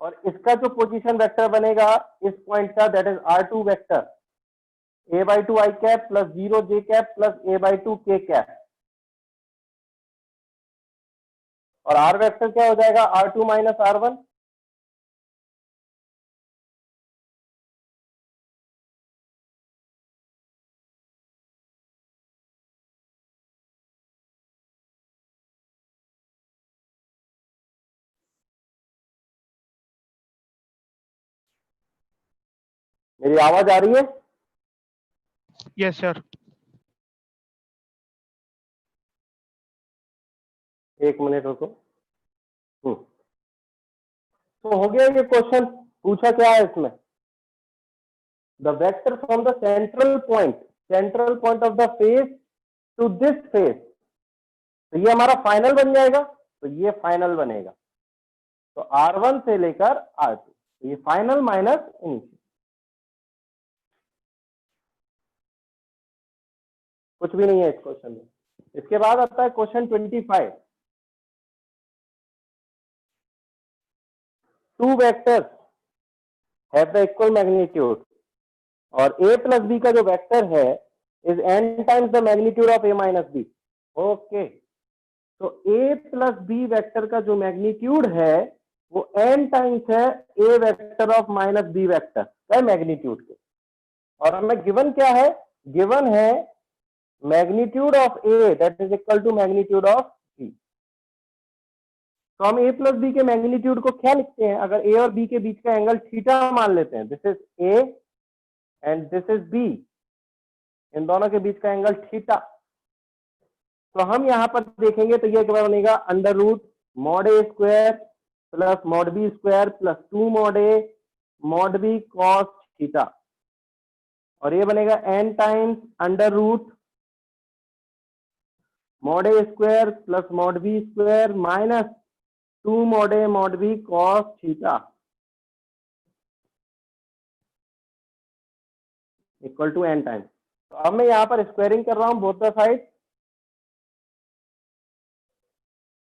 और इसका जो पोजीशन वेक्टर बनेगा इस पॉइंट का that is r2 vector, a/2 i cap plus 0 j cap plus a/2 k cap. और r वेक्टर क्या हो जाएगा? r2 minus r1। मेरी आवाज आ रही है? Yes sir. एक मिनट रुको। तो हो गया ये क्वेश्चन। पूछा क्या है इसमें? The vector from the central point of the face to this face. तो ये हमारा फाइनल बन जाएगा, तो ये फाइनल बनेगा। तो r1 से लेकर r2, तो ये फाइनल माइनस इनिशियल। कुछ भी नहीं है इस क्वेश्चन में। इसके बाद आता है question 25। Two vectors have the equal magnitude और a प्लस b का जो वेक्टर है is n times the magnitude of a minus b। Okay, तो a प्लस b वेक्टर का जो मैग्नीट्यूड है वो n टाइम्स है a vector of minus b vector का मैग्नीट्यूड के। और हमें गिवन क्या है? गिवन है magnitude of a that is equal to magnitude of b। तो हम a प्लस b के मैग्नीट्यूड को क्या लिखते हैं? अगर a और b के बीच का एंगल थीटा मान लेते हैं, this is a and this is b, इन दोनों के बीच का एंगल थीटा। तो हम यहां पर देखेंगे तो ये क्या बनेगा? Under root mod a square plus mod b square plus 2 mod a mod b cos theta. और ये बनेगा n times under root mod a square plus mod b square minus 2 mod a mod b cos theta equal to n times. तो अब मैं यहां पर squaring कर रहा हूं बोथ द साइड।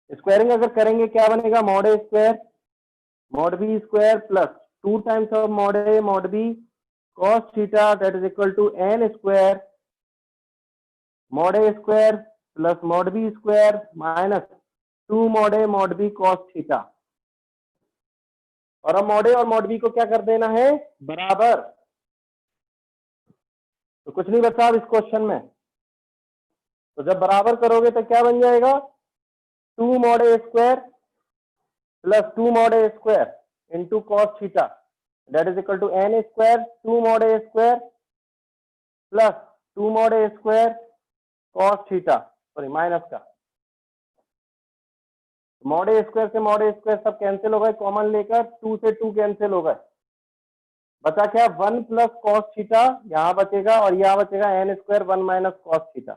स्क्वायरिंग अगर करेंगे क्या बनेगा? Mod a square mod b square plus 2 times of mod a mod b cos theta that is equal to n square mod a square plus mod b square minus 2 mod a mod b cos theta. और अब mod a और mod b को क्या कर देना है? बराबर। तो कुछ नहीं बचा अब इस क्वेश्चन में। तो जब बराबर करोगे तो क्या बन जाएगा? 2 mod a square plus 2 mod a square into cos theta that is equal to n square 2 mod a square plus 2 mod a square cos theta, sorry minus का। मॉड a स्क्वायर से मॉड a स्क्वायर सब cancel हो गए, common लेकर 2 से 2 cancel हो गए। बचा क्या? 1 प्लस कॉस थीटा यहां बचेगा और यहां बचेगा n square 1 minus cos theta.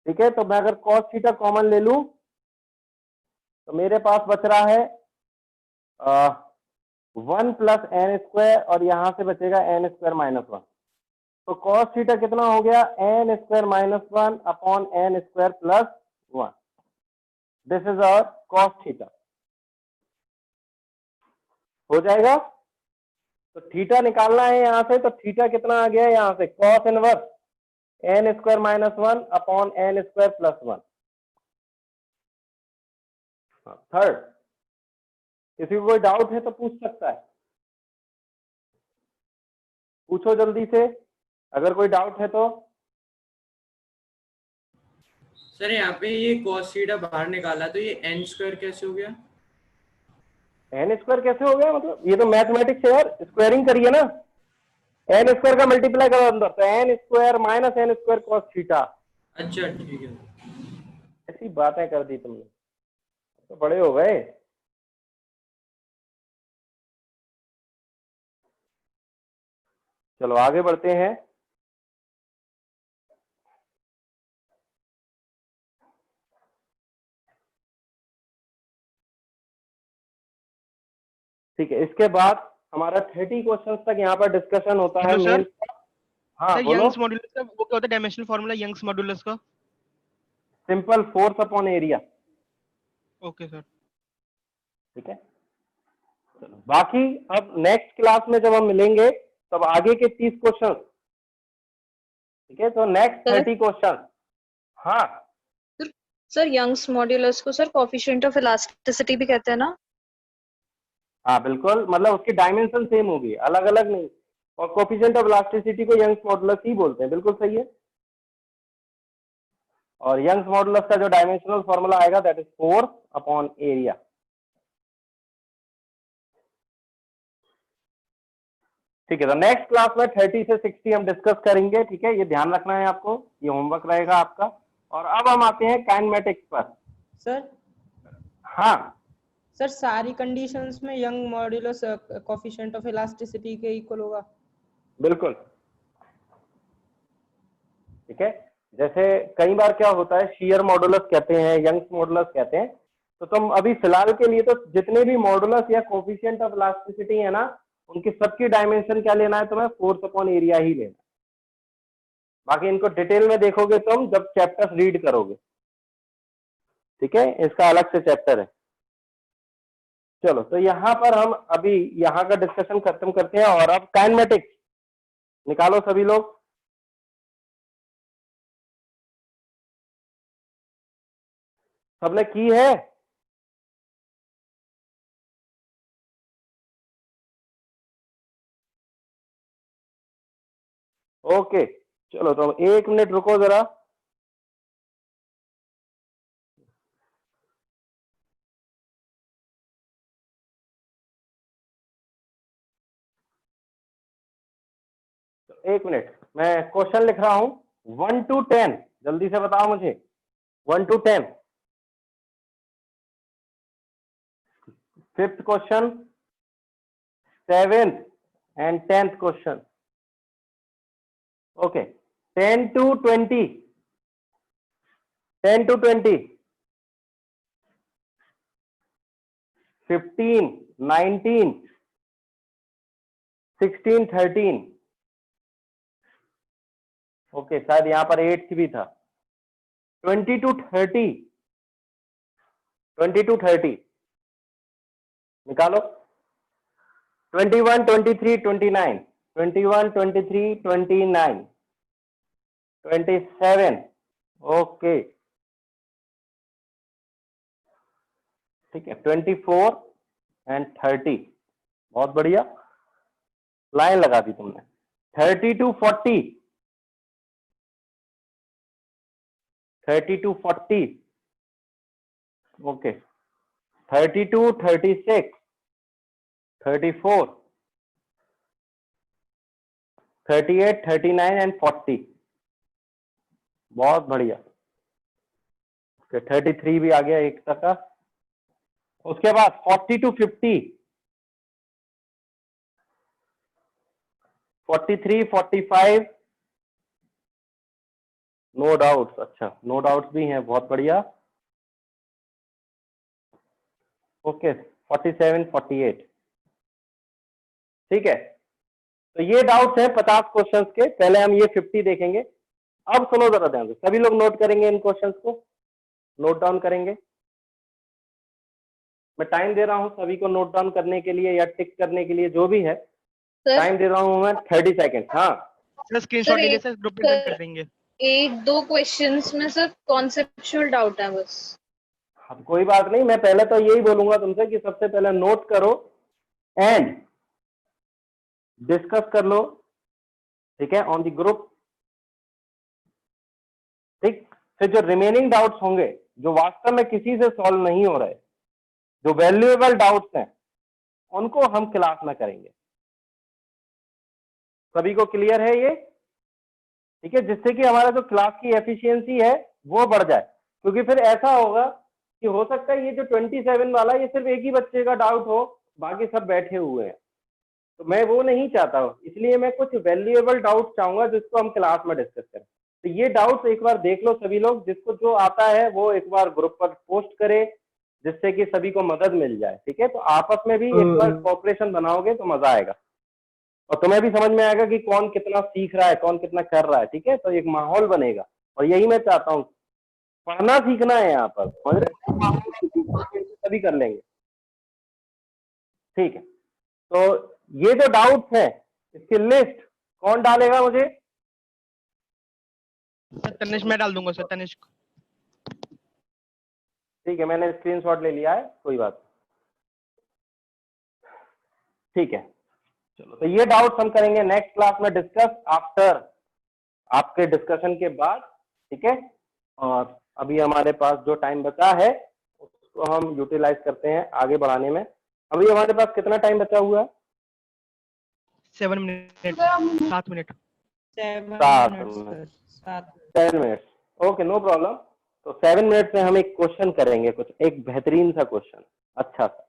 ठीक है, तो मैं अगर कॉस थीटा कॉमन ले लूं तो मेरे पास बच रहा है 1 प्लस n स्क्वायर और यहां से बचेगा n स्क्वायर माइनस 1। तो कॉस थीटा कितना हो गया? n square minus 1 upon n square plus 1। This is our cos theta. हो जाएगा। तो थीटा निकालना है यहां से, तो थीटा कितना आ गया यहां से, cos inverse N square minus 1 upon N square plus 1। Third, किसी को कोई डाउट है तो पूछ सकता है, पूछो जल्दी से अगर कोई डाउट है तो। सर यहाँ पे ये cos थीटा बाहर निकाला तो ये n स्क्वायर कैसे हो गया? एन स्क्वायर कैसे हो गया, मतलब ये तो मैथमेटिक्स है यार, स्क्वायरिंग करिए ना, एन स्क्वायर का मल्टीप्लाई करो अंदर, तो N square minus N square cos theta. अच्छा ठीक है। ऐसी बातें कर दी तुमने, तो बड़े हो गए। चलो आगे बढ़ते हैं। ठीक है, इसके बाद हमारा 30 क्वेश्चन तक यहाँ पर डिस्कशन होता है मेन। हाँ सर बोलो। यंग्स मॉड्यूलस का वो क्या होता है, डायमेंशनल फार्मूला यंग्स मॉड्यूलस का? Simple force upon area. Okay sir. ठीक है, चलो बाकी अब नेक्स्ट क्लास में जब हम मिलेंगे तब आगे के 30 क्वेश्चन। ठीक है, तो नेक्स्ट 30 क्वेश्चन। हाँ सर यंग्स मॉड्यूलस को सर कोएफिशिएंट ऑफ इलास्टिसिटी भी कहते हैं ना? हाँ बिल्कुल, मतलब उसकी डायमेंशन सेम होगी, अलग अलग नहीं। और कोएफिशिएंट ऑफ इलास्टिसिटी को यंग्स मॉडुलस ही बोलते हैं, बिल्कुल सही है। और यंग्स मॉडुलस का जो डायमेंशनल फॉर्मूला आएगा that is force upon area. ठीक है, तो नेक्स्ट क्लास में 30 से 60 हम डिस्कस करेंगे। ठीक है, ये ध्यान रखना है आपको, ये होमवर्क रहेगा आपका। और अब हम आते हैं काइनेमेटिक्स पर। सर हाँ सर सारी कंडीशंस में young modulus coefficient of elasticity के इक्वल होगा? बिल्कुल। ठीक है, जैसे कई बार क्या होता है, शियर मॉडुलस कहते हैं, यंग्स मॉडुलस कहते हैं। तो तुम अभी फिलहाल के लिए तो जितने भी मॉडुलस या कोएफिशिएंट ऑफ इलास्टिसिटी है ना, उनकी सबकी डायमेंशन क्या लेना है तुम्हें, फोर्स अपॉन एरिया ही लेना। बाकी इनको डिटेल में देखोगे तुम जब चैप्टर्स रीड करोगे। ठीक है, इसका अलग से चैप्टर है। चलो, तो यहाँ पर हम अभी यहाँ का डिस्कशन खत्म करते हैं और अब काइनेमेटिक्स निकालो सभी लोग। सबने की है? ओके, चलो तो 1 मिनट रुको जरा। तो 1 मिनट, मैं क्वेश्चन लिख रहा हूं 1 to 10, जल्दी से बताओ मुझे 1 to 10। Fifth question, 7th and 10th question. Okay, 10 to 20, 10 to 20, 15, 19, 16, 13। Okay, शायद यहां पर 8th भी था। 20 to 30, 20 to 30 निकालो। 21, 23, 29, 21, 23, 29, 27। ओके, ठीक है, 24 and 30। बहुत बढ़िया, लाइन लगा दी तुमने। 30 to 40, 30 to 40। Okay, 30 to 36, 34, 38, 39 and 40। बहुत बढ़िया। 33 भी आ गया एक तक का। उसके बाद 40 to 50, 43, 45। नो डाउट्स, अच्छा नो डाउट्स भी हैं, बहुत बढ़िया। ओके, 47, 48। ठीक है, तो ये डाउट्स हैं 50 क्वेश्चंस के। पहले हम ये 50 देखेंगे। अब सुनो जरा ध्यान से, सभी लोग नोट करेंगे इन क्वेश्चंस को, नोट डाउन करेंगे। मैं टाइम दे रहा हूँ सभी को नोट डाउन करने के लिए या टिक करने के लिए, जो भी है टाइम दे रहा हूँ मैं 30 सेकेंड। हाँ सर स्क्रीनशॉट ले लिया सर, ग्रुप में सेंड कर देंगे। एक दो क्वेश्चंस में सर कॉन्सेप्चुअल डाउट है बस। अब कोई बात नहीं, मैं पहले तो यही बोलूंगा तुमसे कि सबसे पहले नोट करो एंड डिस्कस कर लो, ठीक है, ऑन द ग्रुप। ठीक, फिर जो रिमेनिंग डाउट्स होंगे जो वास्तव में किसी से सॉल्व नहीं हो रहे, जो वैल्यूएबल डाउट्स हैं, उनको हम क्लास में करेंगे। सभी को क्लियर है ये? ठीक है, जिससे कि हमारा जो क्लास की एफिशिएंसी है वो बढ़ जाए, क्योंकि फिर ऐसा होगा कि हो सकता है ये जो 27 वाला ये सिर्फ एक ही बच्चे का डाउट हो, बाकी सब बैठे हुए हैं, तो मैं वो नहीं चाहता हूँ। इसलिए मैं कुछ वैल्यूएबल डाउट चाहूंगा जिसको हम क्लास में डिस्कस करें। तो ये डाउट्स एक बार देख लो सभी लोग, जिसको जो आता है वो एक बार ग्रुप पर पोस्ट करे, जिससे कि सभी को मदद मिल जाए। ठीक है, तो आपस में भी एक बार कोऑपरेशन बनाओगे तो मजा आएगा और तुम्हें भी समझ में आएगा कि कौन कितना सीख रहा है, कौन कितना कर रहा है। ठीक है, तो एक माहौल बनेगा और यही मैं चाहता हूँ, पढ़ना सीखना है यहाँ पर, समझ रहे, सभी कर लेंगे। ठीक है, तो ये जो डाउट्स हैं इसकी लिस्ट कौन डालेगा मुझे? सर तनिष्क मैं डाल दूंगा सर, तनिष्क। ठीक है, मैंने स्क्रीनशॉट ले लिया है, कोई बात। ठीक है, चलो, तो ये डाउट्स हम करेंगे नेक्स्ट क्लास में डिस्कस, आफ्टर आपके डिस्कशन के बाद। ठीक है, और अभी हमारे पास जो टाइम बचा है उसको हम यूटिलाइज करते हैं आगे बढ़ाने में। अभी हमारे पास कितना टाइम बचा हुआ है? 7 minute, 7 minute, 7 minute. Okay, no problem. तो 7 मिनट में हम एक क्वेश्चन करेंगे, कुछ एक बेहतरीन सा क्वेश्चन, अच्छा सा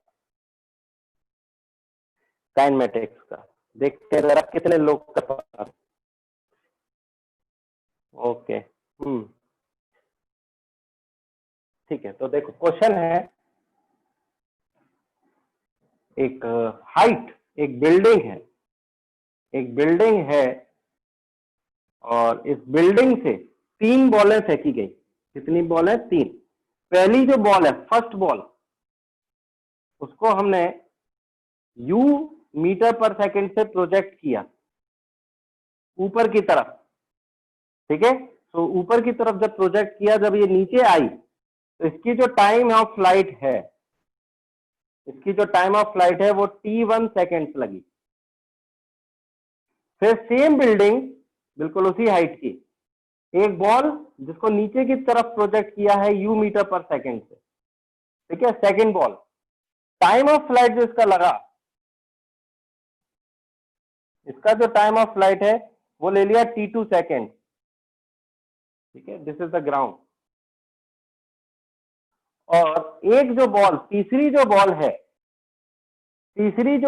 काइनेमेटिक्स का। देखते हैं जरा कितने लोग कर पा। ओके, ठीक है, तो देखो क्वेश्चन है, एक हाइट, एक बिल्डिंग है और इस बिल्डिंग से 3 बॉलें फेंकी गई। कितनी बॉल है? 3। पहली जो बॉल है, फर्स्ट बॉल, उसको हमने u मीटर पर सेकंड से प्रोजेक्ट किया ऊपर की तरफ। ठीक है, तो ऊपर की तरफ जब प्रोजेक्ट किया, जब ये नीचे आई तो इसकी जो टाइम ऑफ फ्लाइट है, वो t1 सेकेंड्स लगी। फिर सेम बिल्डिंग, बिल्कुल उसी हाइट की, एक बॉल जिसको नीचे की तरफ प्रोजेक्ट किया है u मीटर पर सेकंड से। ठीक है, second ball, time of flight जो इसका लगा, इसका जो टाइम ऑफ फ्लाइट है वो ले लिया t2 सेकेंड। ठीक है, दिस इज द ग्राउंड। और एक जो बॉल, तीसरी जो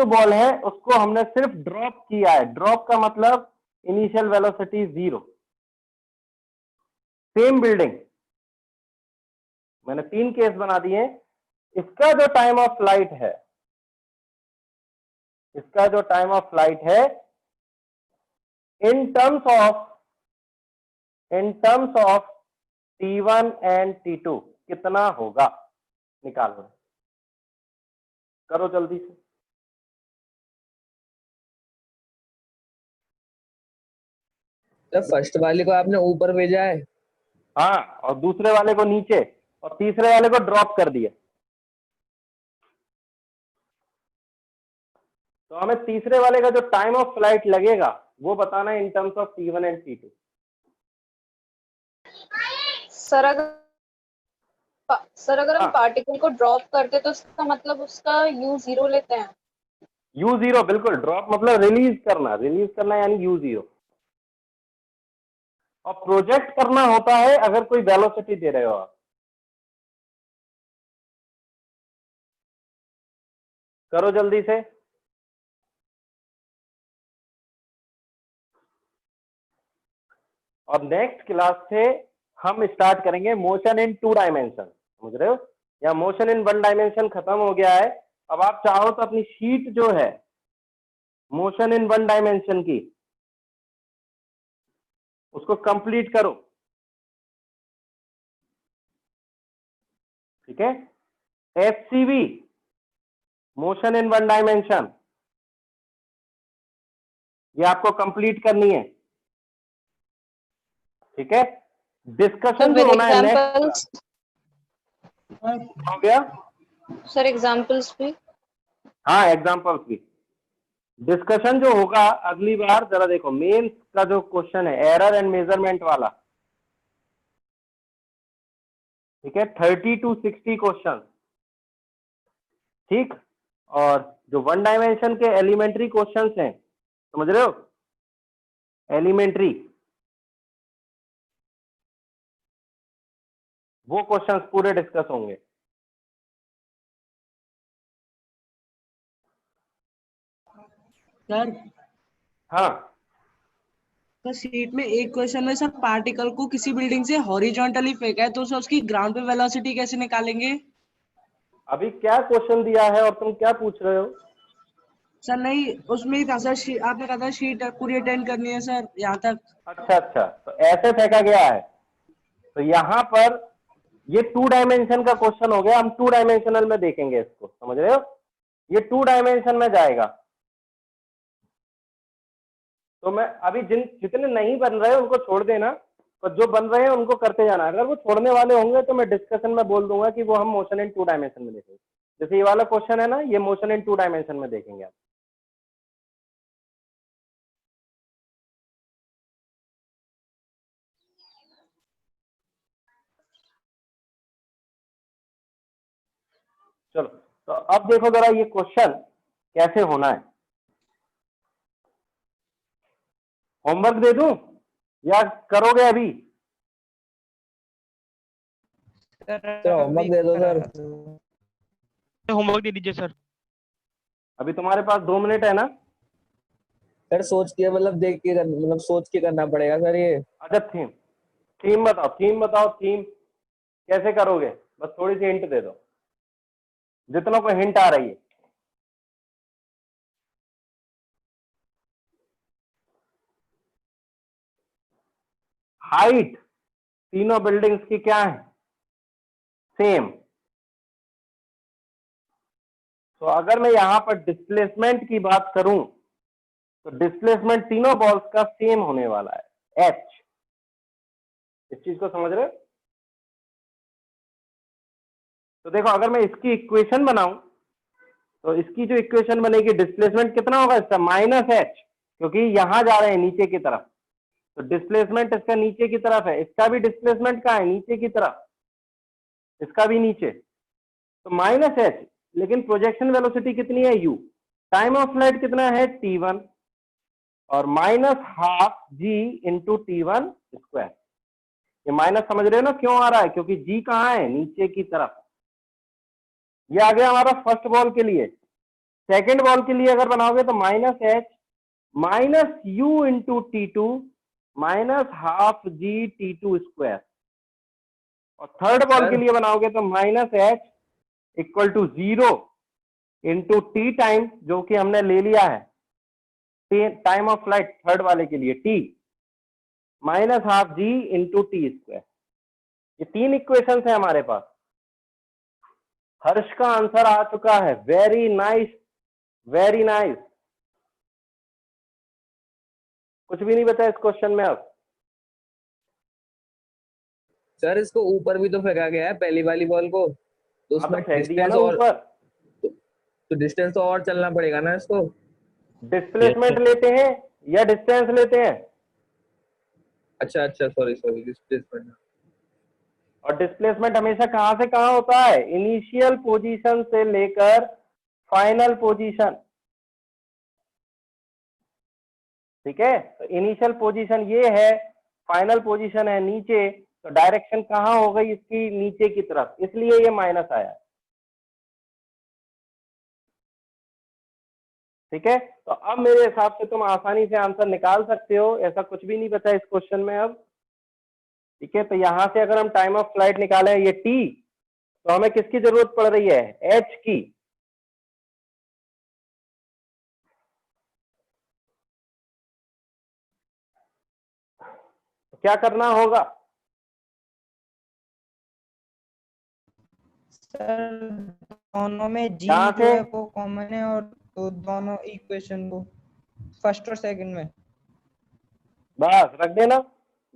बॉल है उसको हमने सिर्फ ड्रॉप किया है। ड्रॉप का मतलब इनिशियल वेलोसिटी 0। सेम बिल्डिंग, मैंने 3 केस बना दिए। इसका जो टाइम ऑफ फ्लाइट है, in terms of t1 and t2 कितना होगा? निकालो, करो जल्दी से। फर्स्ट वाले को आपने ऊपर भेजा है, हाँ, और दूसरे वाले को नीचे, और तीसरे वाले को ड्रॉप कर दिया। तो हमें तीसरे वाले का जो टाइम ऑफ फ्लाइट लगेगा वो बताना है in terms of t1 and t2। Sir अगर हम पार्टिकल को ड्रॉप करते तो इसका मतलब उसका u0 लेते हैं। u0, बिल्कुल, ड्रॉप मतलब रिलीज करना यानी u0। और प्रोजेक्ट करना होता है अगर कोई वेलोसिटी दे रहे हो आप। करो जल्दी से। और नेक्स्ट क्लास से हम स्टार्ट करेंगे मोशन इन 2 डायमेंशन, समझ रहे हो? या मोशन इन 1 डायमेंशन खत्म हो गया है। अब आप चाहो तो अपनी शीट जो है मोशन इन 1 डायमेंशन की, उसको कंप्लीट करो। ठीक है, FCV motion in one dimension, ये आपको कंप्लीट करनी है, ठीक है। डिस्कशन जो होना है नेक्स्ट हो गया सर एग्जांपल्स भी। हाँ एग्जांपल्स भी। डिस्कशन जो होगा अगली बार, जरा देखो मेंस का जो क्वेश्चन है एरर एंड मेजरमेंट वाला, ठीक है, 30 to 60 क्वेश्चन, ठीक। और जो वन डायमेंशन के एलिमेंट्री क्वेश्चंस हैं, समझ रहे हो, एलिमेंट्री, वो क्वेश्चंस पूरे डिस्कस होंगे। सर हाँ सर शीट में एक क्वेश्चन में सर पार्टिकल को किसी बिल्डिंग से हॉरिजॉन्टली फेंका है तो सर उसकी ग्राउंड पे वेलोसिटी कैसे निकालेंगे? अभी क्या क्वेश्चन दिया है और तुम क्या पूछ रहे हो? सर नहीं उसमें ही था सर, आपने कहा था शीट पूरी अटेंड करनी है सर यहाँ तक। अच्छा अच्छा, तो ऐसे फेंका गया है, तो यहाँ पर ये 2 डायमेंशन का क्वेश्चन हो गया, हम 2 डायमेंशनल में देखेंगे इसको, समझ रहे हो, ये 2 डायमेंशन में जाएगा। तो मैं अभी जितने नहीं बन रहे उनको छोड़ देना, तो जो बन रहे हैं उनको करते जाना। अगर वो छोड़ने वाले होंगे तो मैं डिस्कशन में बोल दूंगा कि वो हम मोशन इन 2 डायमेंशन में देखेंगे। जैसे ये वाला क्वेश्चन है ना, ये मोशन इन 2 डायमेंशन में देखेंगे आप। चलो, तो अब देखो जरा ये क्वेश्चन कैसे होना है। होमवर्क दे दूं या करोगे अभी? होमवर्क दे दो सर। होमवर्क दे दीजिए सर। अभी तुम्हारे पास 2 मिनट है ना? सर सोच के मतलब देख के मतलब सोच के करना पड़ेगा सर ये। अच्छा थीम बताओ, थीम कैसे करोगे? बस थोड़ी सी हिंट दे दो, जितनों को हिंट आ रही है। हाइट तीनों बिल्डिंग्स की क्या है? सेम। तो अगर मैं यहां पर डिस्प्लेसमेंट की बात करूं तो डिस्प्लेसमेंट तीनों बॉल्स का सेम होने वाला है, एच। इस चीज को समझ रहे हो? तो देखो अगर मैं इसकी इक्वेशन बनाऊं तो इसकी जो इक्वेशन बनेगी, डिस्प्लेसमेंट कितना होगा इसका? माइनस एच, क्योंकि यहां जा रहे हैं नीचे की तरफ, तो डिस्प्लेसमेंट इसका नीचे की तरफ है। इसका भी डिस्प्लेसमेंट कहाँ है? नीचे की तरफ, इसका भी नीचे, तो माइनस एच। लेकिन प्रोजेक्शन वेलोसिटी कितनी है? यू। टाइम ऑफ फ्लाइट कितना है? t1, और माइनस हाफ जी इंटू t1 स्क्वायर। ये माइनस समझ रहे हो ना क्यों आ रहा है? क्योंकि जी कहाँ है? नीचे की तरफ। ये आ गया हमारा फर्स्ट बॉल के लिए। सेकेंड बॉल के लिए अगर बनाओगे तो minus H minus U into t2 minus half G t2 square. और थर्ड बॉल के लिए बनाओगे तो minus H equal to 0 into T time, जो कि हमने ले लिया है टाइम ऑफ फ्लाइट थर्ड वाले के लिए, टी माइनस हाफ जी इंटू टी स्क्वायर। ये 3 इक्वेशन है हमारे पास। हर्ष का आंसर आ चुका है, वेरी नाइस वेरी नाइस। कुछ भी नहीं बचा इस क्वेश्चन में अब। सर इसको ऊपर भी तो फेंका गया है पहली वाली बॉल को, तो उसमें फेंक दिया डिस्टेंस ना और ऊपर, तो डिस्टेंस तो और चलना पड़ेगा ना इसको। डिस्प्लेसमेंट लेते हैं या डिस्टेंस लेते हैं? अच्छा सॉरी डिस्प्लेसमेंट। और डिस्प्लेसमेंट हमेशा कहां से कहां होता है? इनिशियल पोजीशन से लेकर फाइनल पोजीशन, ठीक है। तो इनिशियल पोजीशन ये है, फाइनल पोजीशन है नीचे, तो डायरेक्शन कहां हो गई इसकी? नीचे की तरफ, इसलिए ये माइनस आया, ठीक है। तो अब मेरे हिसाब से तुम आसानी से आंसर निकाल सकते हो, ऐसा कुछ भी नहीं बचा इस क्वेश्चन में अब, ठीक है। तो यहां से अगर हम टाइम ऑफ फ्लाइट निकालें ये टी, तो हमें किसकी जरूरत पड़ रही है? एच की। तो क्या करना होगा? सर दोनों में जी यहाँ जो से है वो कॉमन है, और तो दोनों इक्वेशन को फर्स्ट और सेकंड में बस रख देना,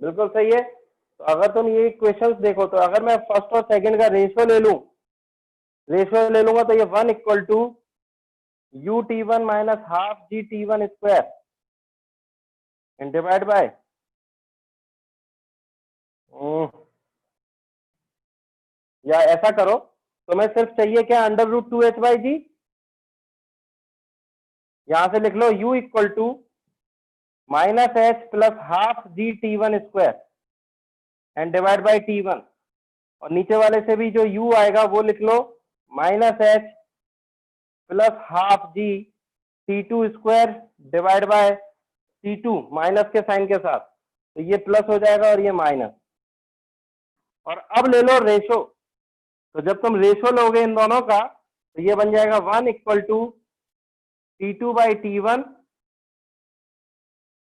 बिल्कुल सही है। तो अगर तुम ये इक्वेशंस देखो तो अगर मैं फर्स्ट और सेकंड का रेशियो ले लूंगा तो ये 1 equal to U T one minus half ji T one square and divide by या ऐसा करो, तो मैं सिर्फ चाहिए क्या, अंडर रूट 2h बाई जी। यहां से लिख लो u equal to minus H plus half ji T one square and divide by T one, और नीचे वाले से भी जो u आएगा वो लिख लो minus H plus half ji T two square divide by T two, minus के साइन के साथ, तो ये प्लस हो जाएगा और ये माइनस। और अब ले लो रेशो, तो जब तुम रेशो लोगे इन दोनों का तो ये बन जाएगा 1 equal to T two by T one,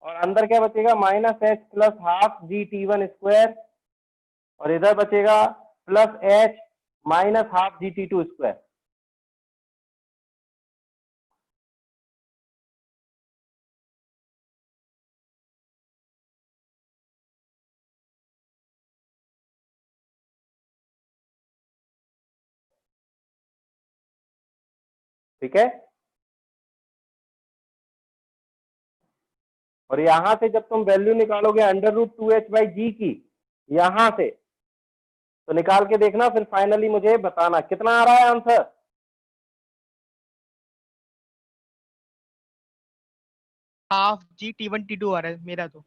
और अंदर क्या बचेगा माइनस एच प्लस हाफ जी टी वन स्क्वायर, और इधर बचेगा प्लस एच माइनस हाफ जी टी टू स्क्वायर। ठीक है, और यहां से जब तुम वैल्यू निकालोगे अंडर रूट 2h बाई जी की यहां से, तो निकाल के देखना, फिर फाइनली मुझे बताना कितना आ रहा है answer. Half G T1 T2 आ रहा है मेरा तो।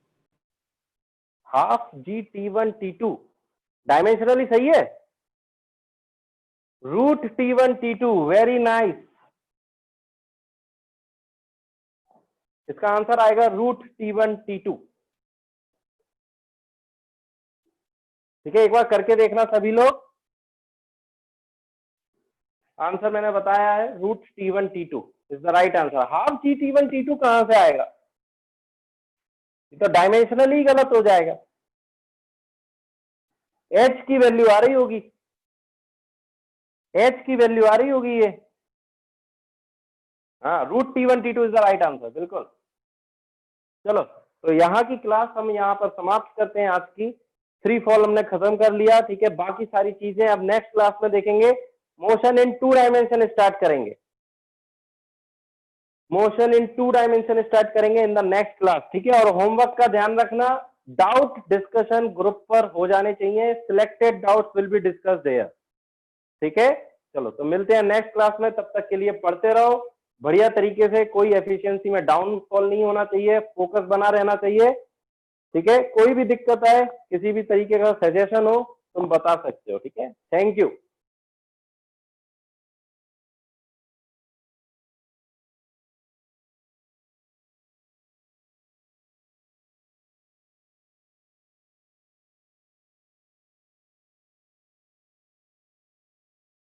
Half G T1 T2 dimensionally सही है। Root T1 T2, very nice. इसका आंसर आएगा रूट T1 T2। ठीक है, एक बार करके देखना सभी लोग। आंसर मैंने बताया है root T1 T2 is the right answer. Half G T1 T2 कहां से आएगा, ये तो डायमेंशनली गलत हो जाएगा। h की वैल्यू आ रही होगी, h की वैल्यू आ रही होगी ये। हाँ, root T1 T2 is the right answer, बिल्कुल। चलो, तो यहाँ की क्लास हम यहाँ पर समाप्त करते हैं। आज की 3 फॉल हमने खत्म कर लिया। ठीक है, बाकी सारी चीजें अब नेक्स्ट क्लास में देखेंगे। मोशन इन 2 डायमेंशन स्टार्ट करेंगे, मोशन इन 2 डायमेंशन स्टार्ट करेंगे इन द नेक्स्ट क्लास। ठीक है, और होमवर्क का ध्यान रखना, डाउट डिस्कशन ग्रुप पर हो जाने चाहिए। Selected doubts will be discussed there. ठीक है, चलो तो मिलते हैं नेक्स्ट क्लास में। तब तक के लिए पढ़ते रहो बढ़िया तरीके से, कोई एफिशिएंसी में डाउनफॉल नहीं होना चाहिए, फोकस बना रहना चाहिए। ठीक है, कोई भी दिक्कत आए, किसी भी तरीके का सजेशन हो, तुम बता सकते हो। ठीक है, थैंक यू।